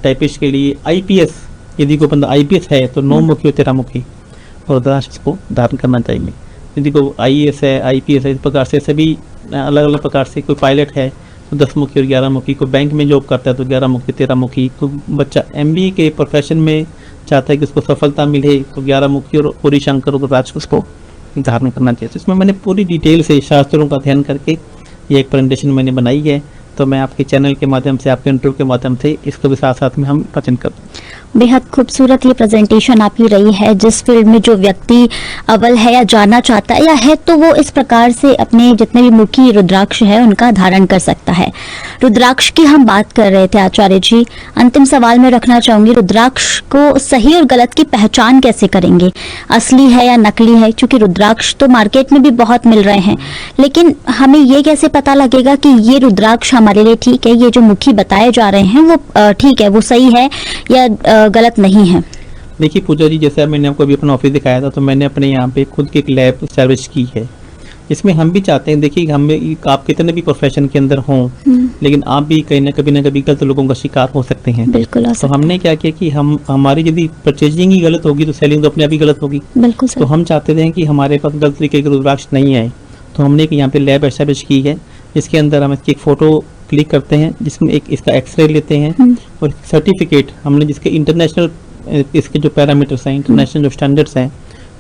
टाइपिस्ट के लिए, IPS, यदि कोई बंदा IPS है तो 9 मुखी और 13 मुखी रुद्राक्ष को धारण करना चाहिए। यदि कोई IAS है, IPS है, इस प्रकार से सभी अलग अलग प्रकार से, कोई पायलट है तो 10 मुखी और 11 मुखी। कोई बैंक में जॉब करता है तो 11 मुखी 13 मुखी। कोई बच्चा MBA के प्रोफेशन में चाहता है कि उसको सफलता मिले तो 11 मुखी और गौरी शंकर रुद्राक्ष उसको धारण करना चाहिए। तो इसमें मैंने पूरी डिटेल से शास्त्रों का अध्ययन करके ये एक प्रेजेंटेशन मैंने बनाई है तो मैं आपके चैनल के माध्यम से, आपके इंटरव्यू के माध्यम से इसको भी साथ साथ में हम प्रचन कर। बेहद खूबसूरत ये प्रेजेंटेशन आपकी रही है। जिस फील्ड में जो व्यक्ति अव्वल है या जाना चाहता है या है तो वो इस प्रकार से अपने जितने भी मुखी रुद्राक्ष है उनका धारण कर सकता है। रुद्राक्ष की हम बात कर रहे थे आचार्य जी, अंतिम सवाल में रखना चाहूंगी, रुद्राक्ष को सही और गलत की पहचान कैसे करेंगे, असली है या नकली है? क्योंकि रुद्राक्ष तो मार्केट में भी बहुत मिल रहे हैं, लेकिन हमें ये कैसे पता लगेगा कि ये रुद्राक्ष हमारे लिए ठीक है, ये जो मुखी बताए जा रहे हैं वो ठीक है, वो सही है या गलत नहीं है? देखिए पूजा जी, जैसे मैंने आपको अभी अपना ऑफिस दिखाया था, तो मैंने अपने यहाँ पे खुद की एक लैब एस्टैब्लिश की है, इसमें हम भी चाहते हैं, देखिए हमें, आप कितने भी प्रोफेशन के अंदर हों, लेकिन आप भी कहीं ना कभी गलत लोगों का शिकार हो सकते हैं। बिल्कुल। तो हमने क्या किया कि हमारी यदि परचेजिंग ही गलत होगी तो सेलिंग तो अपने आप ही गलत होगी। बिल्कुल। तो हम चाहते थे कि हमारे पास गलत तरीके के रुद्राक्ष नहीं आए, तो हमने एक यहाँ पे लैब एस्टैब्लिश की है, जिसके अंदर हम इसकी एक फोटो क्लिक करते हैं, जिसमें एक इसका एक्सरे लेते हैं और सर्टिफिकेट हमने, जिसके इंटरनेशनल इसके जो पैरामीटर्स हैं, इंटरनेशनल जो स्टैंडर्ड्स हैं,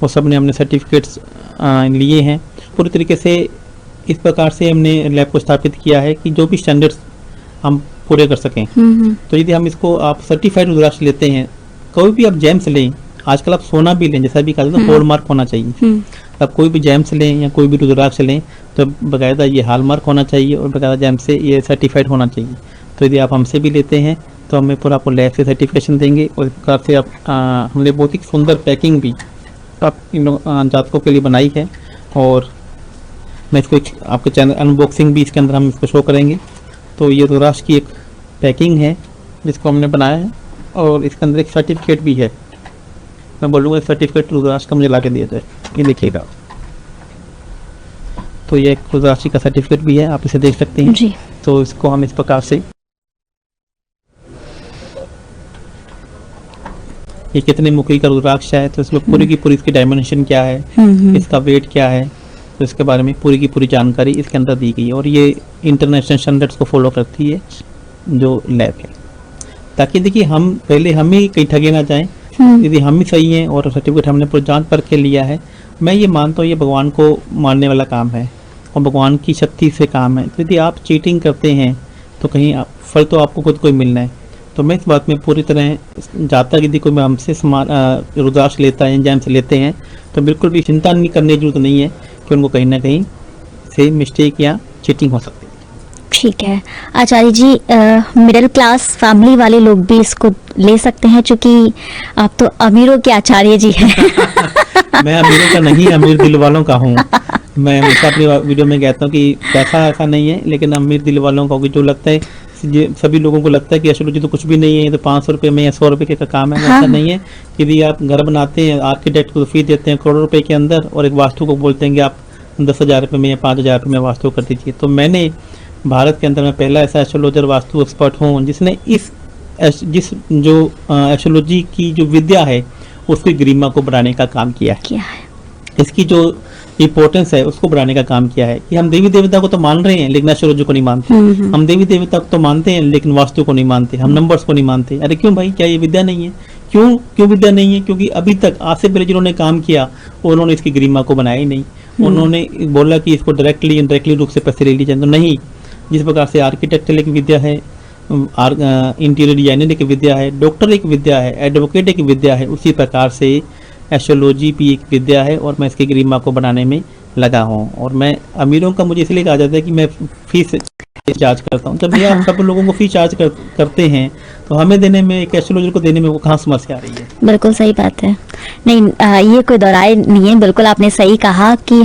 वो सब ने हमने सर्टिफिकेट्स लिए हैं। पूरी तरीके से इस प्रकार से हमने लैब को स्थापित किया है कि जो भी स्टैंडर्ड्स हम पूरे कर सकें। तो यदि हम इसको, आप सर्टिफाइड रुद्राक्ष लेते हैं, कोई भी आप जेम्स लें, आजकल आप सोना भी लें, जैसा भी कहा जाता है हॉलमार्क होना चाहिए। आप कोई भी जेम्स लें या कोई भी रुद्राक्ष लें तो बकायदा ये हॉलमार्क होना चाहिए और बकायदा जेम्स से ये सर्टिफाइड होना चाहिए। तो यदि आप हमसे भी लेते हैं तो हमें पूरा आपको लैब से सर्टिफिकेशन देंगे और इस प्रकार से आप हमने बहुत ही सुंदर पैकिंग भी आप इन जातकों के लिए बनाई है, और मैं इसको एक आपके चैनल अनबॉक्सिंग भी इसके अंदर हम इसको शो करेंगे। तो ये रुद्राक्ष की एक पैकिंग है जिसको हमने बनाया है, और इसके अंदर एक सर्टिफिकेट भी है। मैं बोलूँगा सर्टिफिकेट रुद्राक्ष का मुझे ला के दिया जाए, ये देखिएगा। तो ये एक रुद्राक्ष का सर्टिफिकेट भी है, आप इसे देख सकते हैं जी। तो इसको हम इस प्रकार से, ये कितने मुखी का रुद्राक्ष है, तो इसमें पूरी की पूरी इसकी डायमेंशन क्या है, इसका वेट क्या है, तो इसके बारे में पूरी की पूरी जानकारी इसके अंदर दी गई है। और ये इंटरनेशनल स्टैंडर्ड्स को फॉलो करती है जो लैब है, ताकि देखिए हम पहले हम ही कहीं ठगे ना जाएं। यदि हम ही सही हैं और सर्टिफिकेट हमने पूरी जांच परख के लिया है, मैं ये मानता हूँ ये भगवान को मानने वाला काम है और भगवान की शक्ति से काम है। तो यदि आप चीटिंग करते हैं तो कहीं फल तो आपको खुद को ही मिलना है। तो मैं इस बात में पूरी तरह जाता, यदि कोई हमसे रुद्राक्ष लेता है, जेम्स लेते हैं, तो बिल्कुल भी चिंता नहीं करने की जरूरत नहीं है कि उनको कहीं ना कहीं से मिस्टेक या चीटिंग हो सकती है। ठीक है आचार्य जी, मिडिल क्लास फैमिली वाले लोग भी इसको ले सकते हैं, क्योंकि आप तो अमीरों के आचार्य जी हैं। मैं अमीरों का नहीं, अमीर दिल वालों का हूँ। मैं हमेशा अपनी वीडियो में कहता हूँ कि पैसा ऐसा नहीं है, लेकिन अमीर दिल वालों का, जो लगता है सभी लोगों को लगता है कि एस्ट्रोलॉजी तो कुछ भी नहीं है, तो 500 रुपये में या 100 रुपये का काम है। ऐसा नहीं है। यदि आप घर बनाते हैं, आर्किटेक्ट को फीस देते हैं करोड़ों रुपए के अंदर, और एक वास्तु को बोलते हैं कि आप 10,000 रुपये में या 5,000 रुपये में वास्तु कर दीजिए। तो मैंने भारत के अंदर में पहला ऐसा एस्ट्रोलॉजर वास्तु एक्सपर्ट हूँ जिसने जिस जो एस्ट्रोलॉजी की जो विद्या है उसकी गरिमा को बढ़ाने का काम किया है। इसकी जो इम्पोर्टेंस है उसको बढ़ाने का काम किया है कि हम देवी देवता को तो मान रहे हैं लेकिन एस्ट्रोलॉजी को नहीं मानते। हम देवी देवता को तो मानते हैं लेकिन वास्तु को नहीं मानते, हम नंबर्स को नहीं मानते। अरे क्यों भाई, क्या ये विद्या नहीं है? क्यों विद्या नहीं है? क्योंकि अभी तक आज से पहले जिन्होंने काम किया उन्होंने इसकी गरिमा को बनाया ही नहीं। उन्होंने बोला कि इसको डायरेक्टली रूप से पैसे ले लीजिए, तो नहीं। जिस प्रकार से आर्किटेक्चर एक विद्या है, इंटीरियर डिजाइनर एक विद्या है, डॉक्टर एक विद्या है, एडवोकेट एक विद्या है, उसी प्रकार से एस्ट्रोलॉजी भी एक विद्या है और मैं इसकी गरिमा को बनाने में लगा हूँ। और मैं अमीरों का, मुझे इसलिए कहा जाता है कि मैं फीस चार्ज करता हूँ। जब ये आप सब लोगों को फीस चार्ज करते हैं तो हमें देने में, एक एस्ट्रोलॉजर को देने में वो कहाँ समस्या आ रही है? बिल्कुल सही बात है। नहीं, ये कोई दोहराए नहीं है। बिल्कुल आपने सही कहा कि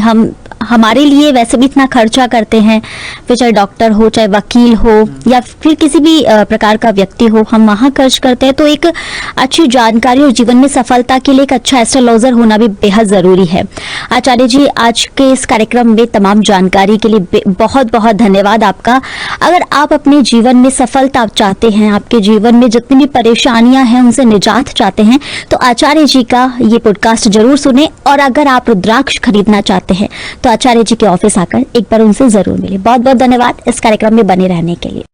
हमारे लिए वैसे भी इतना खर्चा करते हैं, फिर चाहे डॉक्टर हो, चाहे वकील हो, या फिर किसी भी प्रकार का व्यक्ति हो, हम वहाँ खर्च करते हैं। तो एक अच्छी जानकारी और जीवन में सफलता के लिए एक अच्छा एस्ट्रोलॉजर होना भी बेहद ज़रूरी है। आचार्य जी, आज के इस कार्यक्रम में तमाम जानकारी के लिए बहुत बहुत धन्यवाद आपका। अगर आप अपने जीवन में सफलता चाहते हैं, आपके जीवन में जितनी भी परेशानियां हैं उनसे निजात चाहते हैं, तो आचार्य जी का ये पॉडकास्ट जरूर सुने। और अगर आप रुद्राक्ष खरीदना चाहते हैं तो आचार्य जी के ऑफिस आकर एक बार उनसे जरूर मिले। बहुत बहुत धन्यवाद इस कार्यक्रम में बने रहने के लिए।